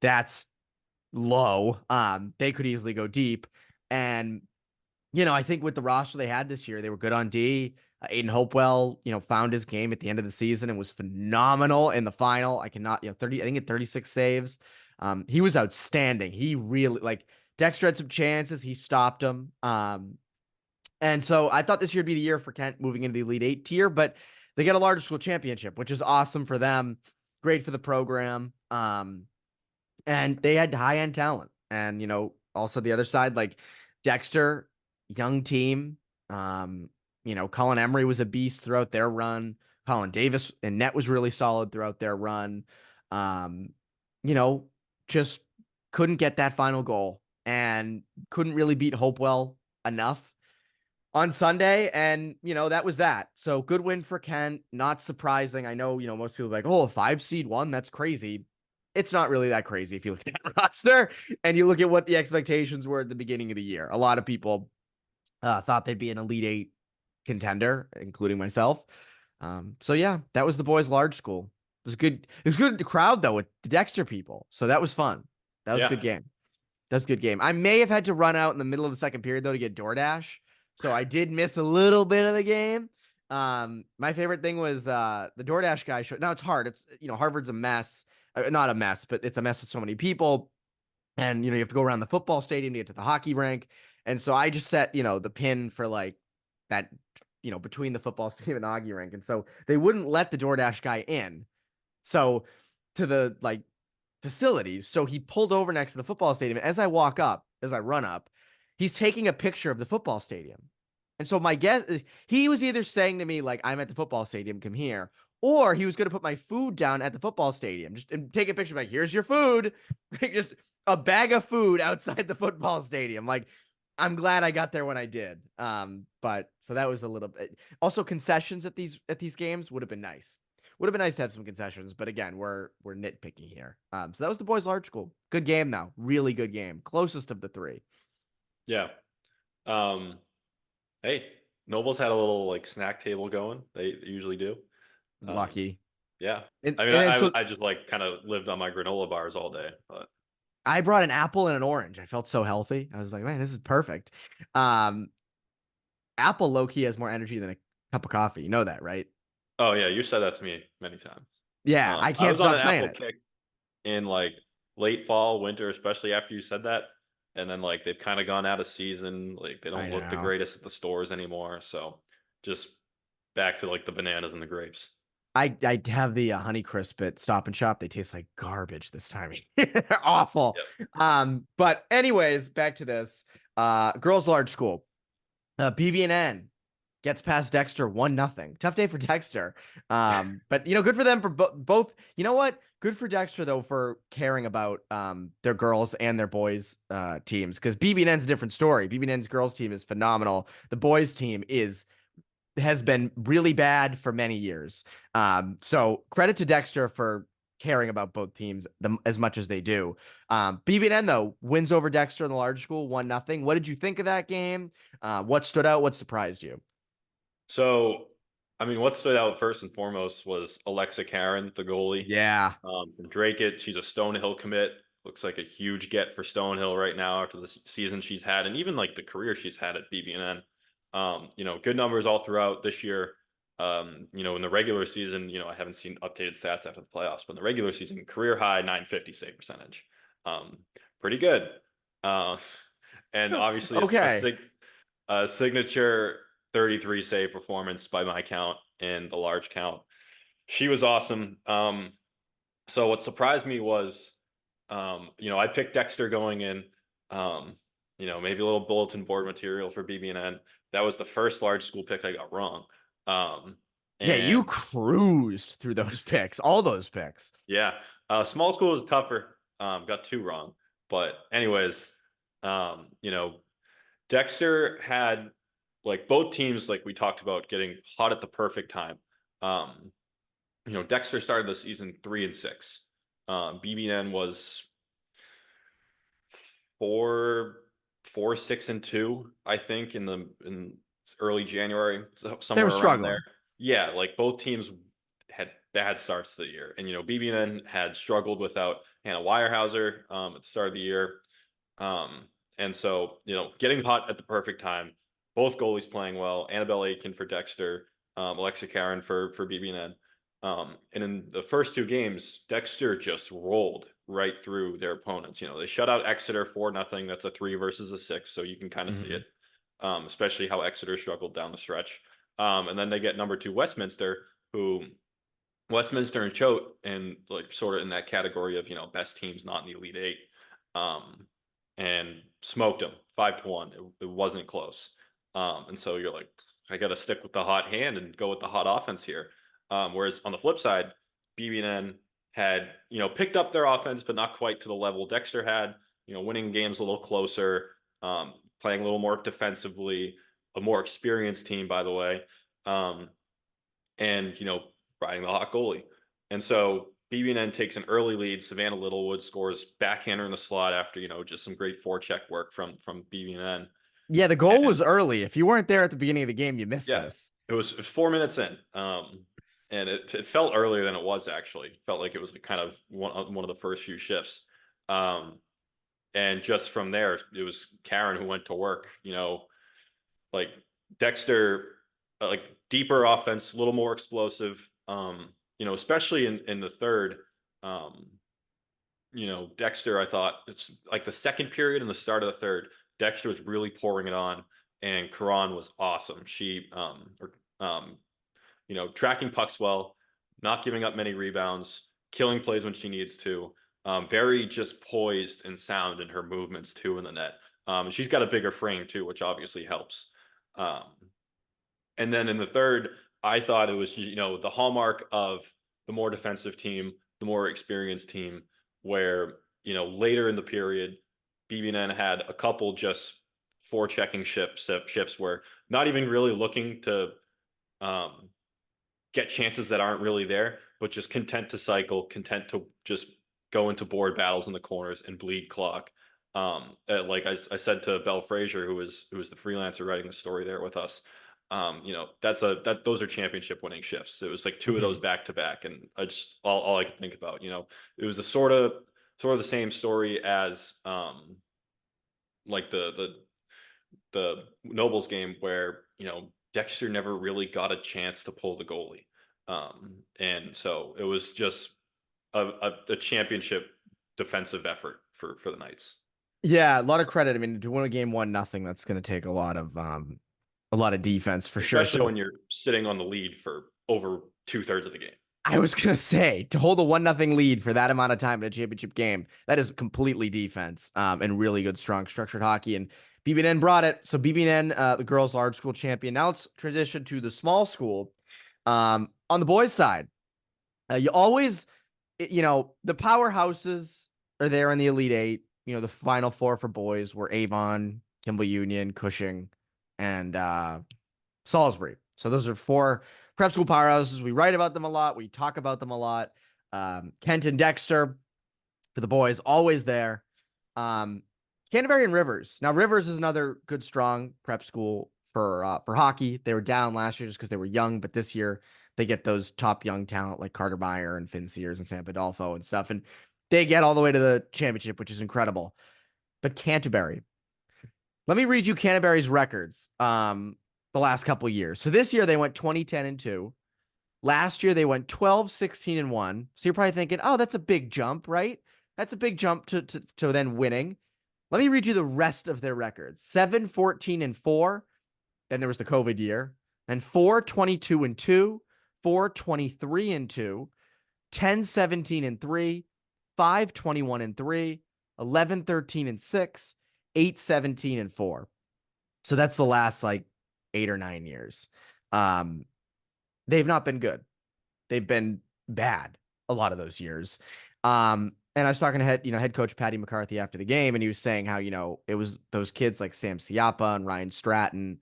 That's low. They could easily go deep. And, I think with the roster they had this year, they were good on D. Aiden Hopewell, found his game at the end of the season and was phenomenal in the final. I think at 36 saves. He was outstanding. He really, like, Dexter had some chances. He stopped him. And so I thought this year would be the year for Kent moving into the Elite 8 tier, but they get a large school championship, which is awesome for them. Great for the program. And they had high-end talent. And, also the other side, like Dexter, young team. Colin Emery was a beast throughout their run. Colin Davis and Net was really solid throughout their run. Just couldn't get that final goal and couldn't really beat Hopewell enough on Sunday. And, that was that. So good win for Kent. Not surprising. I know, most people are like, oh, a 5 seed won. That's crazy. It's not really that crazy if you look at that roster and you look at what the expectations were at the beginning of the year. A lot of people thought they'd be an Elite 8 contender, including myself. So yeah, that was the boys' large school. It was good. It was good crowd though with the Dexter people. So that was fun. That was a good game. That was a good game. I may have had to run out in the middle of the second period though to get DoorDash. So I did miss a little bit of the game. My favorite thing was the DoorDash guy showed. Now it's hard. It's Harvard's a mess. Not a mess, but it's a mess with so many people. And, you have to go around the football stadium to get to the hockey rink. And so I just set, the pin for like that, between the football stadium and the hockey rink. And so they wouldn't let the DoorDash guy in. So to the like facilities. So he pulled over next to the football stadium. As I run up, he's taking a picture of the football stadium. And so my guess, he was either saying to me, like, I'm at the football stadium, come here, or he was going to put my food down at the football stadium, just and take a picture, like, here's your food, just a bag of food outside the football stadium. Like, I'm glad I got there when I did. But so that was a little bit. Also, concessions at these games would have been nice. Would have been nice to have some concessions, but again, we're nitpicky here. So that was the boys' large school. Good game though, really good game. Closest of the three. Yeah. Hey, Noble's had a little like snack table going. They usually do. Lucky. Yeah. And, I mean, so I just like kind of lived on my granola bars all day, but I brought an apple and an orange. I felt so healthy. I was like, man, this is perfect. Apple low-key has more energy than a cup of coffee. You know that, right? oh yeah, you said that to me many times. Yeah, I I can't was on stop an saying Apple it. kick in like late fall, winter, especially after you said that. And then like they've kind of gone out of season. Like they I don't look the know. greatest at the stores anymore. So just back to like the bananas and the grapes. I have the Honey Crisp at Stop and Shop. They taste like garbage this time. They're awful. Yep. But anyways, back to this. Girls large school. BB&N gets past Dexter 1-0. Tough day for Dexter. But good for them for both. You know what? Good for Dexter though for caring about their girls and their boys teams, because BB&N's a different story. BB&N's girls team is phenomenal. The boys team has been really bad for many years. So credit to Dexter for caring about both teams as much as they do. BB&N though wins over Dexter in the large school 1-0. What did you think of that game? What stood out? What surprised you? So, I mean, what stood out first and foremost was Alexa Karen, the goalie. Yeah. From Drake. She's a Stonehill commit. Looks like a huge get for Stonehill right now after the season she's had, and even like the career she's had at BB&N. Good numbers all throughout this year. In the regular season, I haven't seen updated stats after the playoffs, but in the regular season, career high 950 save percentage. Pretty good. And obviously Okay. a signature 33 save performance by my count in the large count. She was awesome. So what surprised me was, I picked Dexter going in, maybe a little bulletin board material for BB&N. That was the first large school pick I got wrong. Yeah, you And cruised through those picks, all those picks. yeah, small school is tougher. Got two wrong, but anyways, Dexter had like both teams, like we talked about, getting hot at the perfect time. Dexter started the season 3-6. BB&N was 4-6-2, I think, in early January, They somewhere were around struggling. there. Yeah, like both teams had bad starts to the year, and BB&N had struggled without Hannah Weyerhauser at the start of the year, and so getting hot at the perfect time. Both goalies playing well. Annabelle Aitken for Dexter, Alexa Karen for BB&N. And in the first two games, Dexter just rolled right through their opponents. They shut out Exeter 4-0. That's a 3 versus a 6, so you can kind of see it, especially how Exeter struggled down the stretch. And then they get number 2 Westminster, who Westminster and Choate, and like sort of in that category of best teams not in the Elite Eight, and smoked them 5-1. It wasn't close, and so you're like, I got to stick with the hot hand and go with the hot offense here. Whereas on the flip side, BB&N had, picked up their offense, but not quite to the level Dexter had, winning games a little closer, playing a little more defensively, a more experienced team, by the way, and, riding the hot goalie. And so BB&N takes an early lead. Savannah Littlewood scores backhander in the slot after, just some great forecheck work from BB&N. Yeah, the goal And was early. If you weren't there at the beginning of the game, you missed yeah, this. it was 4 minutes in. And it felt earlier than it was actually. It felt like it was kind of one of the first few shifts. And just from there, it was Karen who went to work. Like Dexter, like deeper offense, a little more explosive. Especially in the third. Dexter, I thought it's like the second period and the start of the third, Dexter was really pouring it on, and Karan was awesome. She, tracking pucks well, not giving up many rebounds, killing plays when she needs to. Very just poised and sound in her movements too in the net. She's got a bigger frame too, which obviously helps. Um, and then in the third, I thought it was, the hallmark of the more defensive team, the more experienced team, where, later in the period, BBN had a couple just forechecking shifts where not even really looking to get chances that aren't really there, but just content to cycle, content to just go into board battles in the corners and bleed clock. Like I said to Belle Frazier, who was the freelancer writing the story there with us, those are championship winning shifts. It was like two of those back to back, and I just all I could think about. It was the sort of the same story as like the Nobles game where Dexter never really got a chance to pull the goalie, and so it was just a championship defensive effort for the Knights. Yeah, a lot of credit. I mean, to win a game 1-0, that's going to take a lot of defense for sure. Especially when you're sitting on the lead for over 2/3 of the game. I was going to say, to hold a 1-0 lead for that amount of time in a championship game, that is completely defense, and really good, strong, structured hockey. And BBN brought it. So BBN, the girls' large school champion. Now let's transition to the small school. On the boys' side, you always, the powerhouses are there in the Elite Eight. The Final Four for boys were Avon, Kimball Union, Cushing, and Salisbury. So those are 4 prep school powerhouses. We write about them a lot. We talk about them a lot. Kent and Dexter for the boys, always there. Canterbury and Rivers. Now, Rivers is another good, strong prep school for hockey. They were down last year just because they were young, but this year they get those top young talent like Carter Meyer and Finn Sears and Sam Podolfo and stuff, and they get all the way to the championship, which is incredible. But Canterbury, let me read you Canterbury's records the last couple years. So this year they went 20-10-2. Last year they went 12-16-1. So you're probably thinking, oh, that's a big jump, right? That's a big jump to then winning. Let me read you the rest of their records. 7-14-4. Then there was the COVID year. Then 4-22-2. 4-23-2. 10-17-3. 5-21-3. 11-13-6. 8-17-4. So that's the last 8 or 9 years. They've not been good. They've been bad a lot of those years. And I was talking to head coach Patty McCarthy after the game, and he was saying how, it was those kids like Sam Siapa and Ryan Stratton,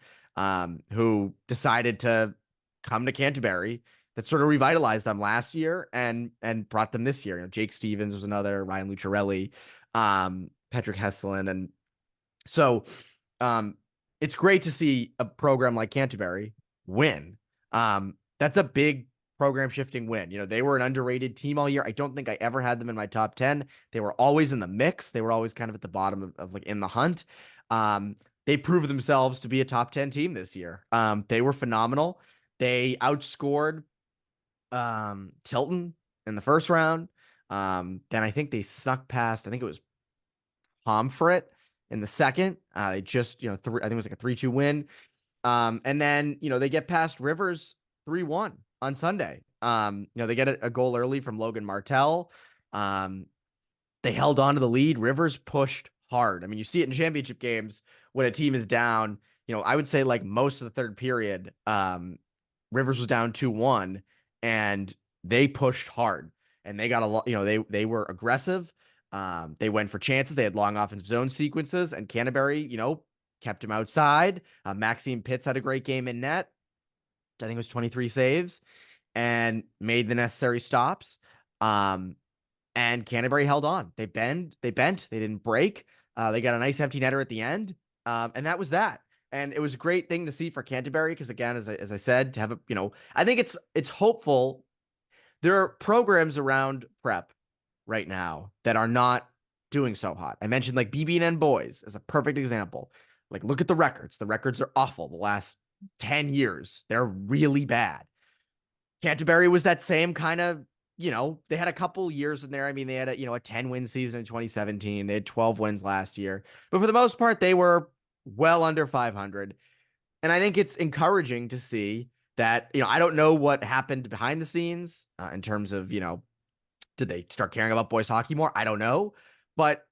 who decided to come to Canterbury, that sort of revitalized them last year and brought them this year. Jake Stevens was another, Ryan Lucciarelli, Patrick Hesselin. And so it's great to see a program like Canterbury win. That's a big program shifting win. They were an underrated team all year. I don't think I ever had them in my top 10. They were always in the mix. They were always kind of at the bottom of in the hunt. They proved themselves to be a top 10 team this year. They were phenomenal. They outscored Tilton in the first round. Then I think they snuck past, I think it was Pomfret in the second. They just, I think it was like a 3-2 win. And then, they get past Rivers 3-1 on Sunday. They get a goal early from Logan Martell. They held on to the lead. Rivers pushed hard. I mean, you see it in championship games when a team is down. I would say most of the third period, Rivers was down 2-1, and they pushed hard, and they got a lot. They were aggressive. They went for chances. They had long offensive zone sequences, and Canterbury, kept him outside. Maxime Pitts had a great game in net. I think it was 23 saves, and made the necessary stops. And Canterbury held on. They bent. They didn't break. They got a nice empty netter at the end. And that was that. And it was a great thing to see for Canterbury because, again, as I said, to have I think it's hopeful. There are programs around prep right now that are not doing so hot. I mentioned BB&N boys as a perfect example. Look at the records. The records are awful. The last 10 years, they're really bad. Canterbury was that same kind of they had a couple years in there. I mean, they had a 10-win season in 2017. They had 12 wins last year. But for the most part, they were well under 500. And I think it's encouraging to see that, I don't know what happened behind the scenes in terms of, did they start caring about boys hockey more? I don't know. But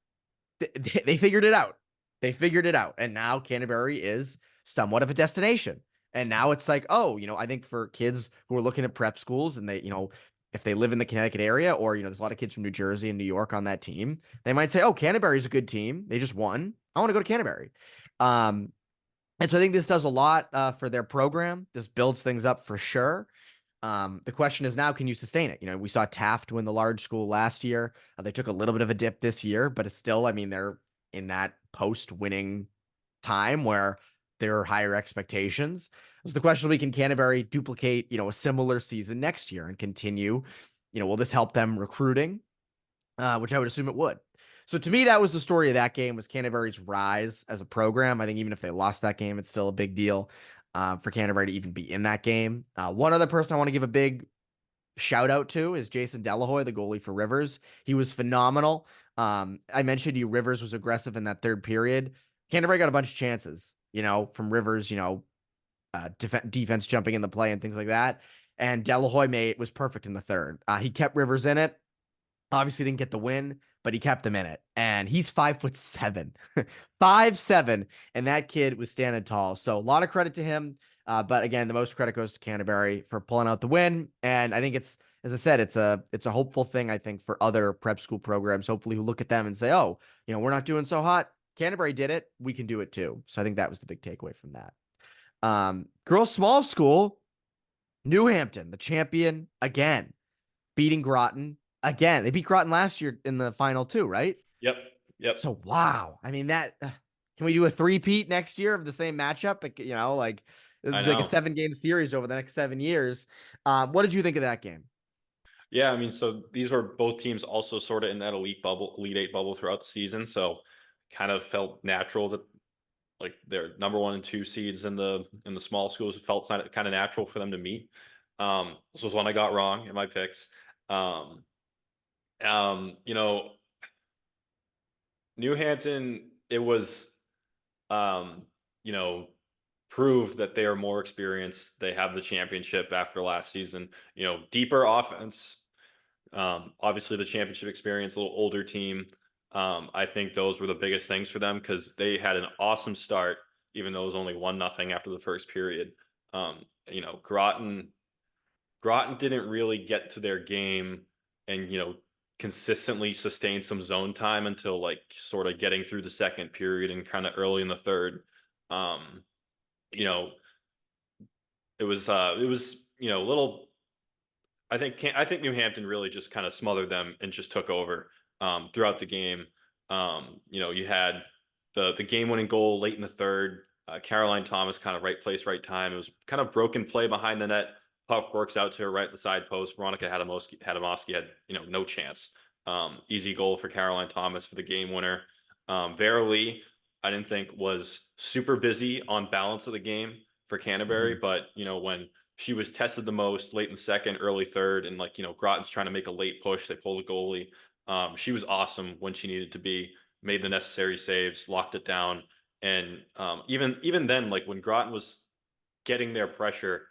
they figured it out. They figured it out. And now Canterbury is somewhat of a destination. And now it's like, oh, I think for kids who are looking at prep schools and they, if they live in the Connecticut area or, there's a lot of kids from New Jersey and New York on that team, they might say, oh, Canterbury's a good team. They just won. I want to go to Canterbury. And so I think this does a lot for their program. This builds things up for sure. The question is now, can you sustain it? We saw Taft win the large school last year. They took a little bit of a dip this year, but it's still, I mean, they're in that post-winning time where there are higher expectations. So the question will be, can Canterbury duplicate, a similar season next year and continue? Will this help them recruiting? Which I would assume it would. So to me, that was the story of that game, was Canterbury's rise as a program. I think even if they lost that game, it's still a big deal for Canterbury to even be in that game. One other person I want to give a big shout out to is Jason Delahoy, the goalie for Rivers. He was phenomenal. I mentioned you, Rivers was aggressive in that third period. Canterbury got a bunch of chances, from Rivers, defense jumping in the play and things like that. And Delahoy was perfect in the third. He kept Rivers in it. Obviously didn't get the win, but he kept them in it. And he's 5'7", 5'7", and that kid was standing tall. So a lot of credit to him. But again, the most credit goes to Canterbury for pulling out the win. And I think it's, as I said, it's a hopeful thing, I think, for other prep school programs, hopefully, who look at them and say, oh, we're not doing so hot. Canterbury did it. We can do it too. So I think that was the big takeaway from that. Girls small school, New Hampton, the champion again, beating Groton. Again, they beat Groton last year in the final too, right? Yep. So, wow. I mean, can we do a three-peat next year of the same matchup? Like a 7-game series over the next 7 years. What did you think of that game? Yeah, I mean, so these were both teams also sort of in that Elite Eight bubble throughout the season. So kind of felt natural that like their number 1 and 2 seeds in the small schools felt kind of natural for them to meet. This was one I got wrong in my picks. New Hampton, it was, proved that they are more experienced. They have the championship after last season, deeper offense. Obviously the championship experience, a little older team. I think those were the biggest things for them because they had an awesome start, even though it was only 1-0 after the first period. Groton didn't really get to their game and, consistently sustain some zone time until like sort of getting through the second period and kind of early in the third. It was a little, I think New Hampton really just kind of smothered them and just took over throughout the game. You had the game-winning goal late in the third. Caroline Thomas kind of right place, right time. It was kind of broken play behind the net. Puck works out to her right at the side post. Veronica Hadamowski had no chance. Easy goal for Caroline Thomas for the game winner. Vera Lee, I didn't think was super busy on balance of the game for Canterbury, but when she was tested the most late in the second, early third, and Groton's trying to make a late push, they pull the goalie. She was awesome when she needed to be. Made the necessary saves, locked it down, and even then, like when Groton was getting their pressure.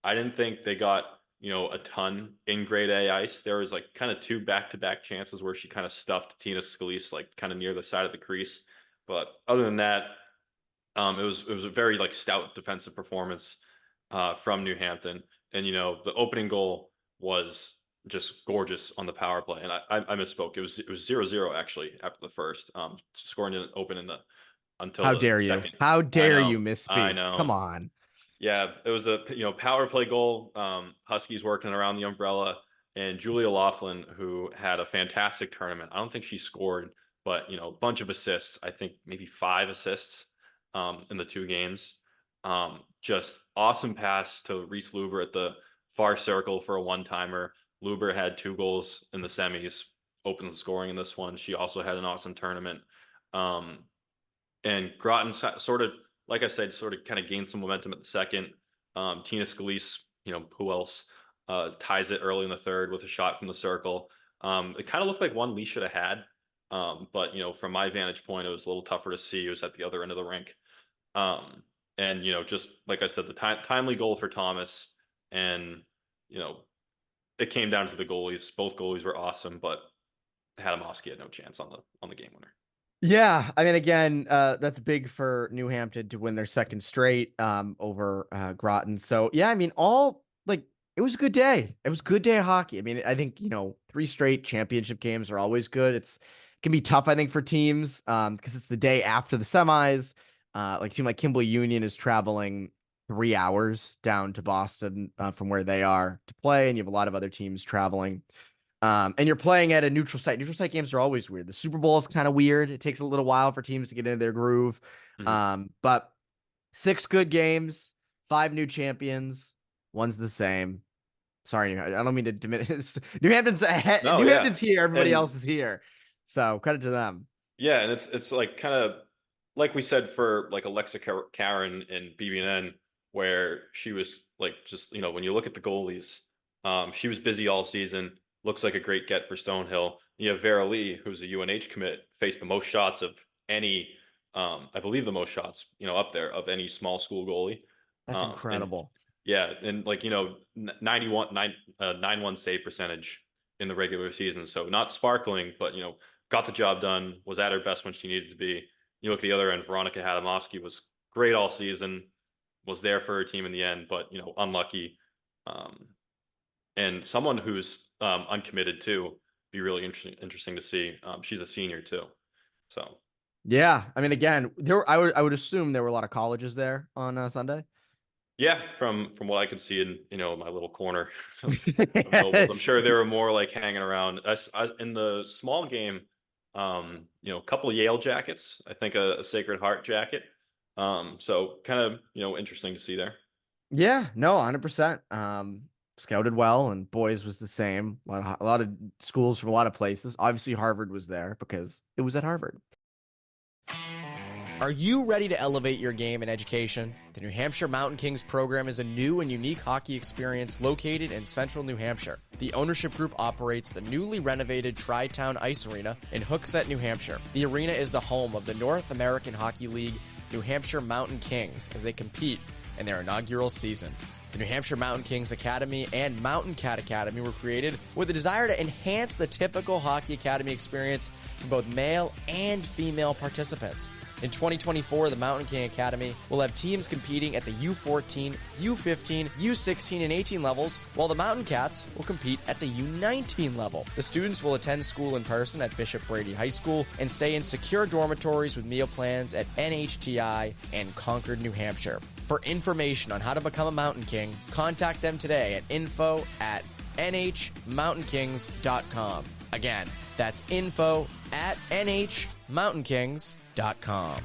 I didn't think they got, a ton in grade A ice. There was like kind of 2 back-to-back chances where she kind of stuffed Tina Scalise like kind of near the side of the crease. But other than that, it was a very like stout defensive performance from New Hampton. And, the opening goal was just gorgeous on the power play. And I misspoke. It was 0-0 actually after the first. Scoring didn't open until How the dare second. you? How dare you misspeak? I know. Come on. Yeah, it was a power play goal. Huskies working around the umbrella, and Julia Laughlin, who had a fantastic tournament. I don't think she scored, but a bunch of assists. I think maybe 5 assists in the 2 games. Just awesome pass to Reese Luber at the far circle for a one-timer. Luber had 2 goals in the semis, opens the scoring in this one. She also had an awesome tournament. And Groton sort of, like I said, sort of kind of gained some momentum at the second. Tina Scalise, who else? ties it early in the third with a shot from the circle. It kind of looked like one Lee should have had. But, from my vantage point, it was a little tougher to see. It was at the other end of the rink. And, just like I said, the timely goal for Thomas. And, it came down to the goalies. Both goalies were awesome, but Adamowski had no chance on the game winner. Yeah, I mean, again, that's big for New Hampton to win their second straight over Groton. So yeah, I mean, it was a good day. It was a good day of hockey. I mean, I think 3 straight championship games are always good. It can be tough, I think, for teams because it's the day after the semis. Like a team like Kimberly Union is traveling 3 hours down to Boston from where they are to play, and you have a lot of other teams traveling. And you're playing at a neutral site. Neutral site games are always weird. The Super Bowl is kind of weird. It takes a little while for teams to get into their groove. But 6 good games, 5 new champions, one's the same. Sorry, I don't mean to diminish. New Hampton's ahead. No, New yeah. Hampton's here. Everybody And- else is here. So credit to them. Yeah, and it's like kind of like we said for like Alexa Karen in BBN, where she was like just when you look at the goalies, she was busy all season. Looks like a great get for Stonehill. You have Vera Lee, who's a UNH commit, faced the most shots of any, I believe the most shots, up there of any small school goalie. That's incredible. And 9-1 save percentage in the regular season. So not sparkling, but got the job done, was at her best when she needed to be. You look at the other end, Veronica Adamowski was great all season, was there for her team in the end, but unlucky. And someone who's uncommitted too, be really interesting to see. She's a senior too. So yeah, I mean, again, I would assume there were a lot of colleges there on Sunday. Yeah, from what I could see in my little corner of Nobles, I'm sure there were more like hanging around. In the small game, a couple of Yale jackets. I think a Sacred Heart jacket. So kind of interesting to see there. Yeah, no, 100%. Scouted well, and boys was the same. A lot of schools from a lot of places. Obviously, Harvard was there because it was at Harvard. Are you ready to elevate your game and education? The New Hampshire Mountain Kings program is a new and unique hockey experience located in central New Hampshire. The ownership group operates the newly renovated Tri-Town Ice Arena in Hooksett, New Hampshire. The arena is the home of the North American Hockey League New Hampshire Mountain Kings as they compete in their inaugural season. The New Hampshire Mountain Kings Academy and Mountain Cat Academy were created with a desire to enhance the typical hockey academy experience for both male and female participants. In 2024, the Mountain King Academy will have teams competing at the U14, U15, U16, and 18 levels, while the Mountain Cats will compete at the U19 level. The students will attend school in person at Bishop Brady High School and stay in secure dormitories with meal plans at NHTI and Concord, New Hampshire. For information on how to become a Mountain King, contact them today at info@nhmountainkings.com. Again, that's info@nhmountainkings.com.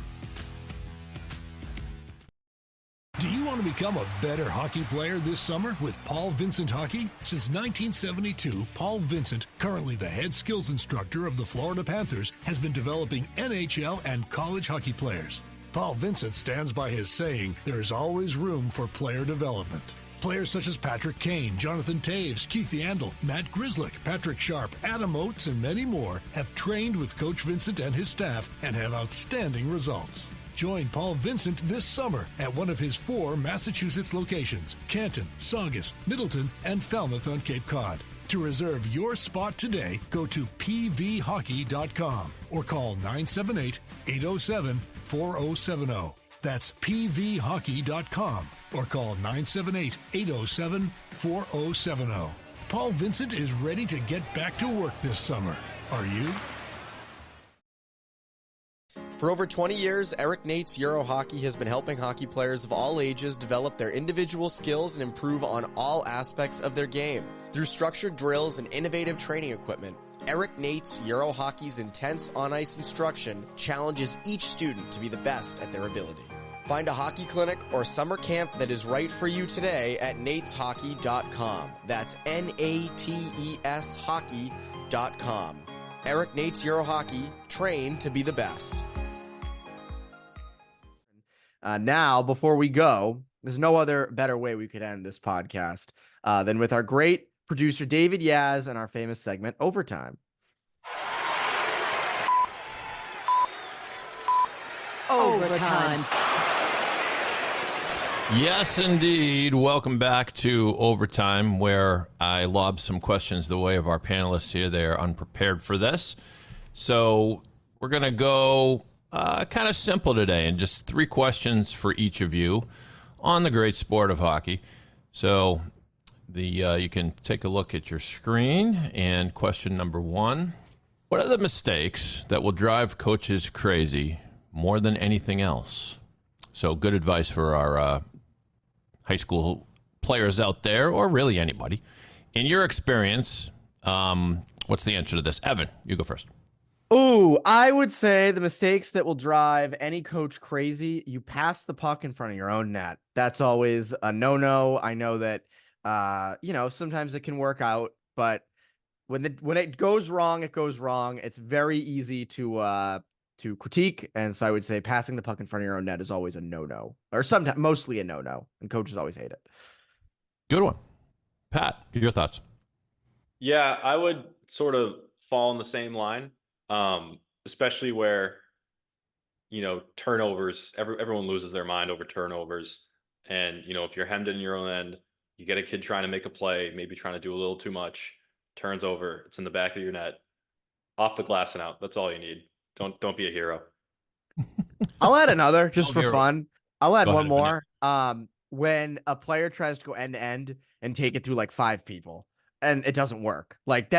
Do you want to become a better hockey player this summer with Paul Vincent Hockey? Since 1972, Paul Vincent, currently the head skills instructor of the Florida Panthers, has been developing NHL and college hockey players. Paul Vincent stands by his saying, there's always room for player development. Players such as Patrick Kane, Jonathan Taves, Keith Yandel, Matt Grzelcyk, Patrick Sharp, Adam Oates, and many more have trained with Coach Vincent and his staff and have outstanding results. Join Paul Vincent this summer at one of his 4 Massachusetts locations, Canton, Saugus, Middleton, and Falmouth on Cape Cod. To reserve your spot today, go to pvhockey.com or call 978-807-4070. That's pvhockey.com or call 978-807-4070. Paul Vincent is ready to get back to work this summer. Are you? For over 20 years, Eric Nate's Euro Hockey has been helping hockey players of all ages develop their individual skills and improve on all aspects of their game. Through structured drills and innovative training equipment, Eric Nate's Euro Hockey's intense on-ice instruction challenges each student to be the best at their ability. Find a hockey clinic or summer camp that is right for you today at nateshockey.com. That's N-A-T-E-S hockey.com. Eric Nate's Euro Hockey, trained to be the best. Now, before we go, There's no other better way we could end this podcast than with our great producer, David Yaz, and our famous segment, Overtime. Overtime. Yes, indeed. Welcome back to Overtime, where I lob some questions the way of our panelists here. They are unprepared for this. So we're going to go kind of simple today, and just 3 questions for each of you on the great sport of hockey. So you can take a look at your screen. And question number 1, what are the mistakes that will drive coaches crazy more than anything else? So good advice for our high school players out there, or really anybody. In your experience, what's the answer to this? Evan, you go first. Ooh, I would say the mistakes that will drive any coach crazy, you pass the puck in front of your own net. That's always a no-no. I know that, sometimes it can work out, but when it goes wrong, it goes wrong. It's very easy to critique, and so I would say passing the puck in front of your own net is always a no-no, or sometimes mostly a no-no, and coaches always hate it. Good one. Pat, your thoughts? Yeah, I would sort of fall in the same line, especially where, turnovers, everyone loses their mind over turnovers. And, if you're hemmed in your own end, you get a kid trying to make a play, maybe trying to do a little too much, turns over, it's in the back of your net, off the glass and out. That's all you need. Don't be a hero. I'll add another just for fun. I'll add one more. Vinny. When a player tries to go end to end and take it through like 5 people and it doesn't work, like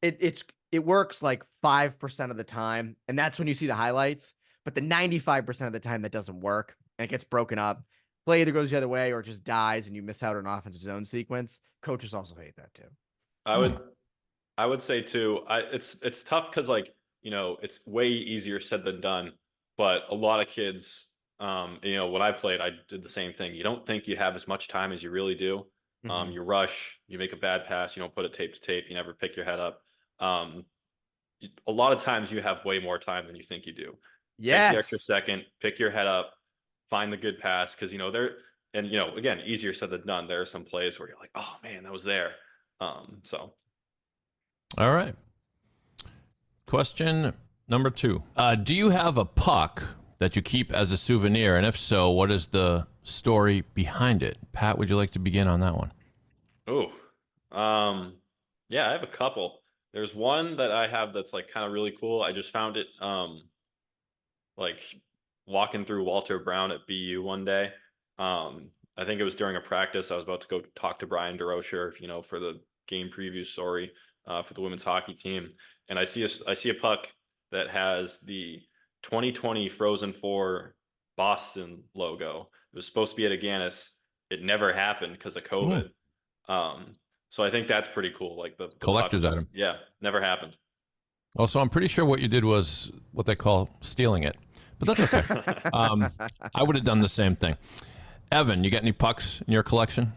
it works like 5% of the time. And that's when you see the highlights, but the 95% of the time that doesn't work and it gets broken up. Play either goes the other way or it just dies and you miss out on an offensive zone sequence. Coaches also hate that too. I would say too, it's tough because it's way easier said than done, but a lot of kids, when I played, I did the same thing. You don't think you have as much time as you really do. Mm-hmm. You rush, you make a bad pass, you don't put it tape to tape, you never pick your head up. A lot of times you have way more time than you think you do. Yes. Take the extra second, pick your head up, find the good pass, because again, easier said than done. There are some plays where you're like, oh man, that was there. All right. Question number 2. Do you have a puck that you keep as a souvenir? And if so, what is the story behind it? Pat, would you like to begin on that one? Yeah, I have a couple. There's one that I have that's like kind of really cool. I just found it like walking through Walter Brown at BU one day. I think it was during a practice. I was about to go talk to Brian DeRocher, for the game preview story for the women's hockey team. And I see a puck that has the 2020 Frozen 4 Boston logo. It was supposed to be at Aganis. It never happened because of COVID. So I think that's pretty cool. Like the collector's item. Yeah, never happened. Also, I'm pretty sure what you did was what they call stealing it, but that's okay. I would have done the same thing. Evan, you got any pucks in your collection?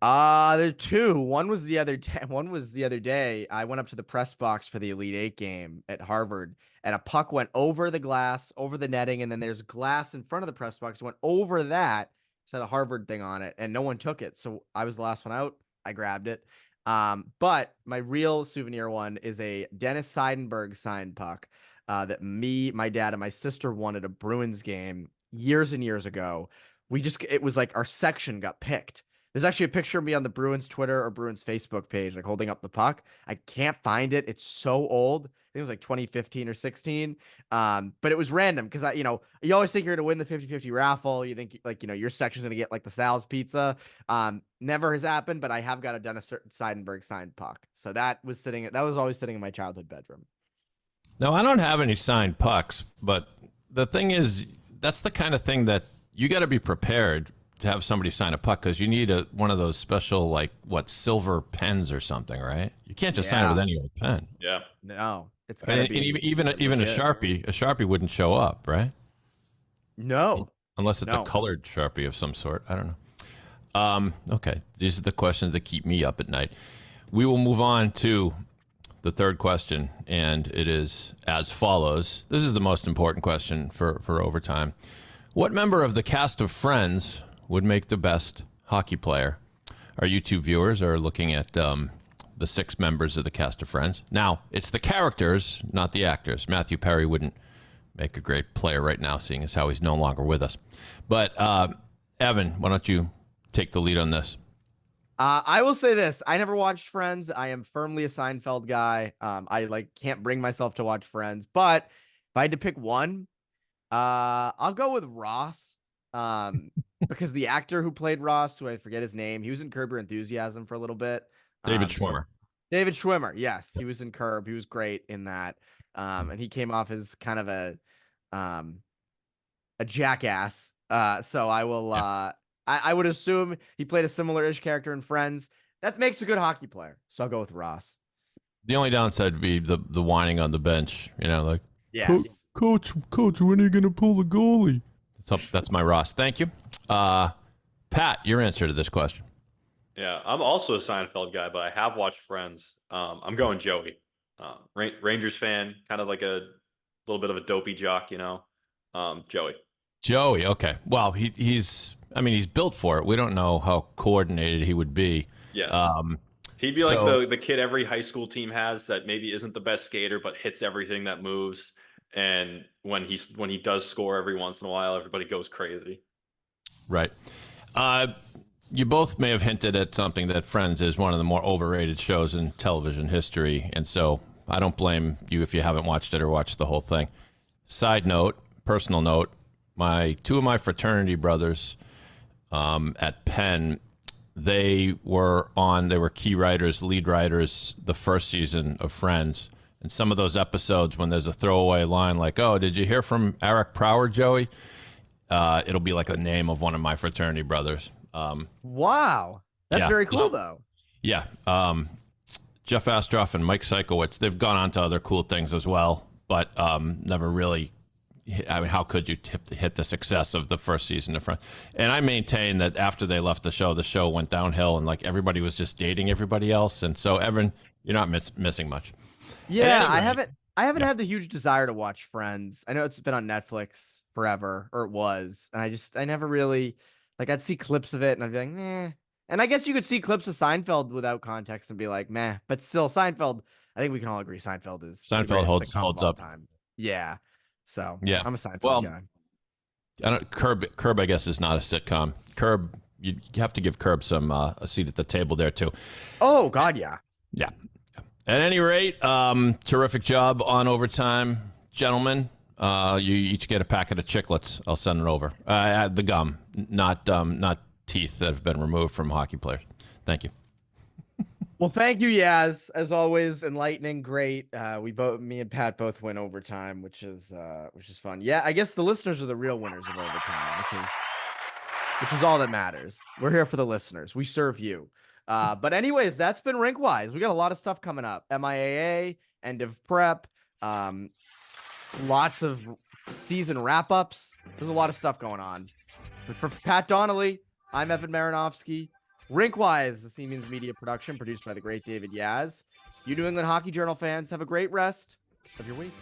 There are 2. One was the other day. I went up to the press box for the Elite 8 game at Harvard, and a puck went over the glass, over the netting, and then there's glass in front of the press box. It went over that. It had a Harvard thing on it, and no one took it. So I was the last one out. I grabbed it. But my real souvenir one is a Dennis Seidenberg signed puck that me, my dad, and my sister won at a Bruins game years and years ago. It was like our section got picked. There's actually a picture of me on the Bruins Twitter or Bruins Facebook page, like holding up the puck. I can't find it. It's so old. I think it was like 2015 or 16. But it was random because you always think you're going to win the 50-50 raffle. You think your section's going to get like the Sal's pizza. Never has happened, but I have got a Dennis Seidenberg signed puck. So that was always sitting in my childhood bedroom. No, I don't have any signed pucks, but the thing is, that's the kind of thing that you got to be prepared to have somebody sign a puck, because you need one of those special, silver pens or something, right? You can't just sign it with any old pen. Yeah. No, it's gotta be even a Sharpie wouldn't show up, right? No, unless it's a colored Sharpie of some sort. I don't know. Okay, these are the questions that keep me up at night. We will move on to the third question, and it is as follows. This is the most important question for Overtime. What member of the cast of Friends would make the best hockey player? Our YouTube viewers are looking at the 6 members of the cast of Friends. Now, it's the characters, not the actors. Matthew Perry wouldn't make a great player right now, seeing as how he's no longer with us. But Evan, why don't you take the lead on this? I will say this. I never watched Friends. I am firmly a Seinfeld guy. I can't bring myself to watch Friends, but if I had to pick one, I'll go with Ross. Because the actor who played Ross, who I forget his name, he was in Curb Your Enthusiasm for a little bit. David Schwimmer. David Schwimmer, yes, he was in Curb. He was great in that. And he came off as kind of a jackass. So I will. I would assume he played a similar-ish character in Friends. That makes a good hockey player. So I'll go with Ross. The only downside would be the whining on the bench. Like, yes. Coach, when are you going to pull the goalie? That's my Ross. Thank you. Pat, your answer to this question. Yeah, I'm also a Seinfeld guy, but I have watched Friends. I'm going Joey. Rangers fan, kind of like a little bit of a dopey jock, Joey. Joey, okay. Well, he's built for it. We don't know how coordinated he would be. Yes. He'd be like the kid every high school team has that maybe isn't the best skater, but hits everything that moves. And when he does score every once in a while, everybody goes crazy. Right. You both may have hinted at something that Friends is one of the more overrated shows in television history, and so I don't blame you if you haven't watched it or watched the whole thing. Side note, personal note, two of my fraternity brothers at Penn, they were key writers, lead writers the first season of Friends. And some of those episodes when there's a throwaway line like, "Oh, did you hear from Eric Prower, Joey?" It'll be like the name of one of my fraternity brothers. Wow. That's very cool, though. Yeah. Jeff Astroff and Mike Sikowitz, they've gone on to other cool things as well, but never really, how could you hit the success of the first season of Friends? And I maintain that after they left the show went downhill, and everybody was just dating everybody else. And so, Evan, you're not missing much. Yeah, anyway, I haven't had the huge desire to watch Friends. I know it's been on Netflix forever, or it was, and I never really, I'd see clips of it and I'd be like, meh. And I guess you could see clips of Seinfeld without context and be like, meh. But still, Seinfeld, I think we can all agree Seinfeld holds up. Time. Yeah. So yeah, I'm a Seinfeld guy. Curb, I guess, is not a sitcom. Curb, you have to give Curb some a seat at the table there too. Oh God, yeah. Yeah. At any rate, terrific job on overtime, gentlemen. You each get a packet of Chiclets. I'll send it over. The gum, not teeth that have been removed from hockey players. Thank you. Well, thank you, Yaz. As always, enlightening, great. Me and Pat both win overtime, which is fun. Yeah, I guess the listeners are the real winners of overtime, which is all that matters. We're here for the listeners. We serve you. But anyways, that's been RinkWise. We got a lot of stuff coming up. MIAA, end of prep, lots of season wrap-ups. There's a lot of stuff going on. But for Pat Donnelly, I'm Evan Marinofsky. RinkWise, the Seamans Media production produced by the great David Yaz. You New England Hockey Journal fans, have a great rest of your week.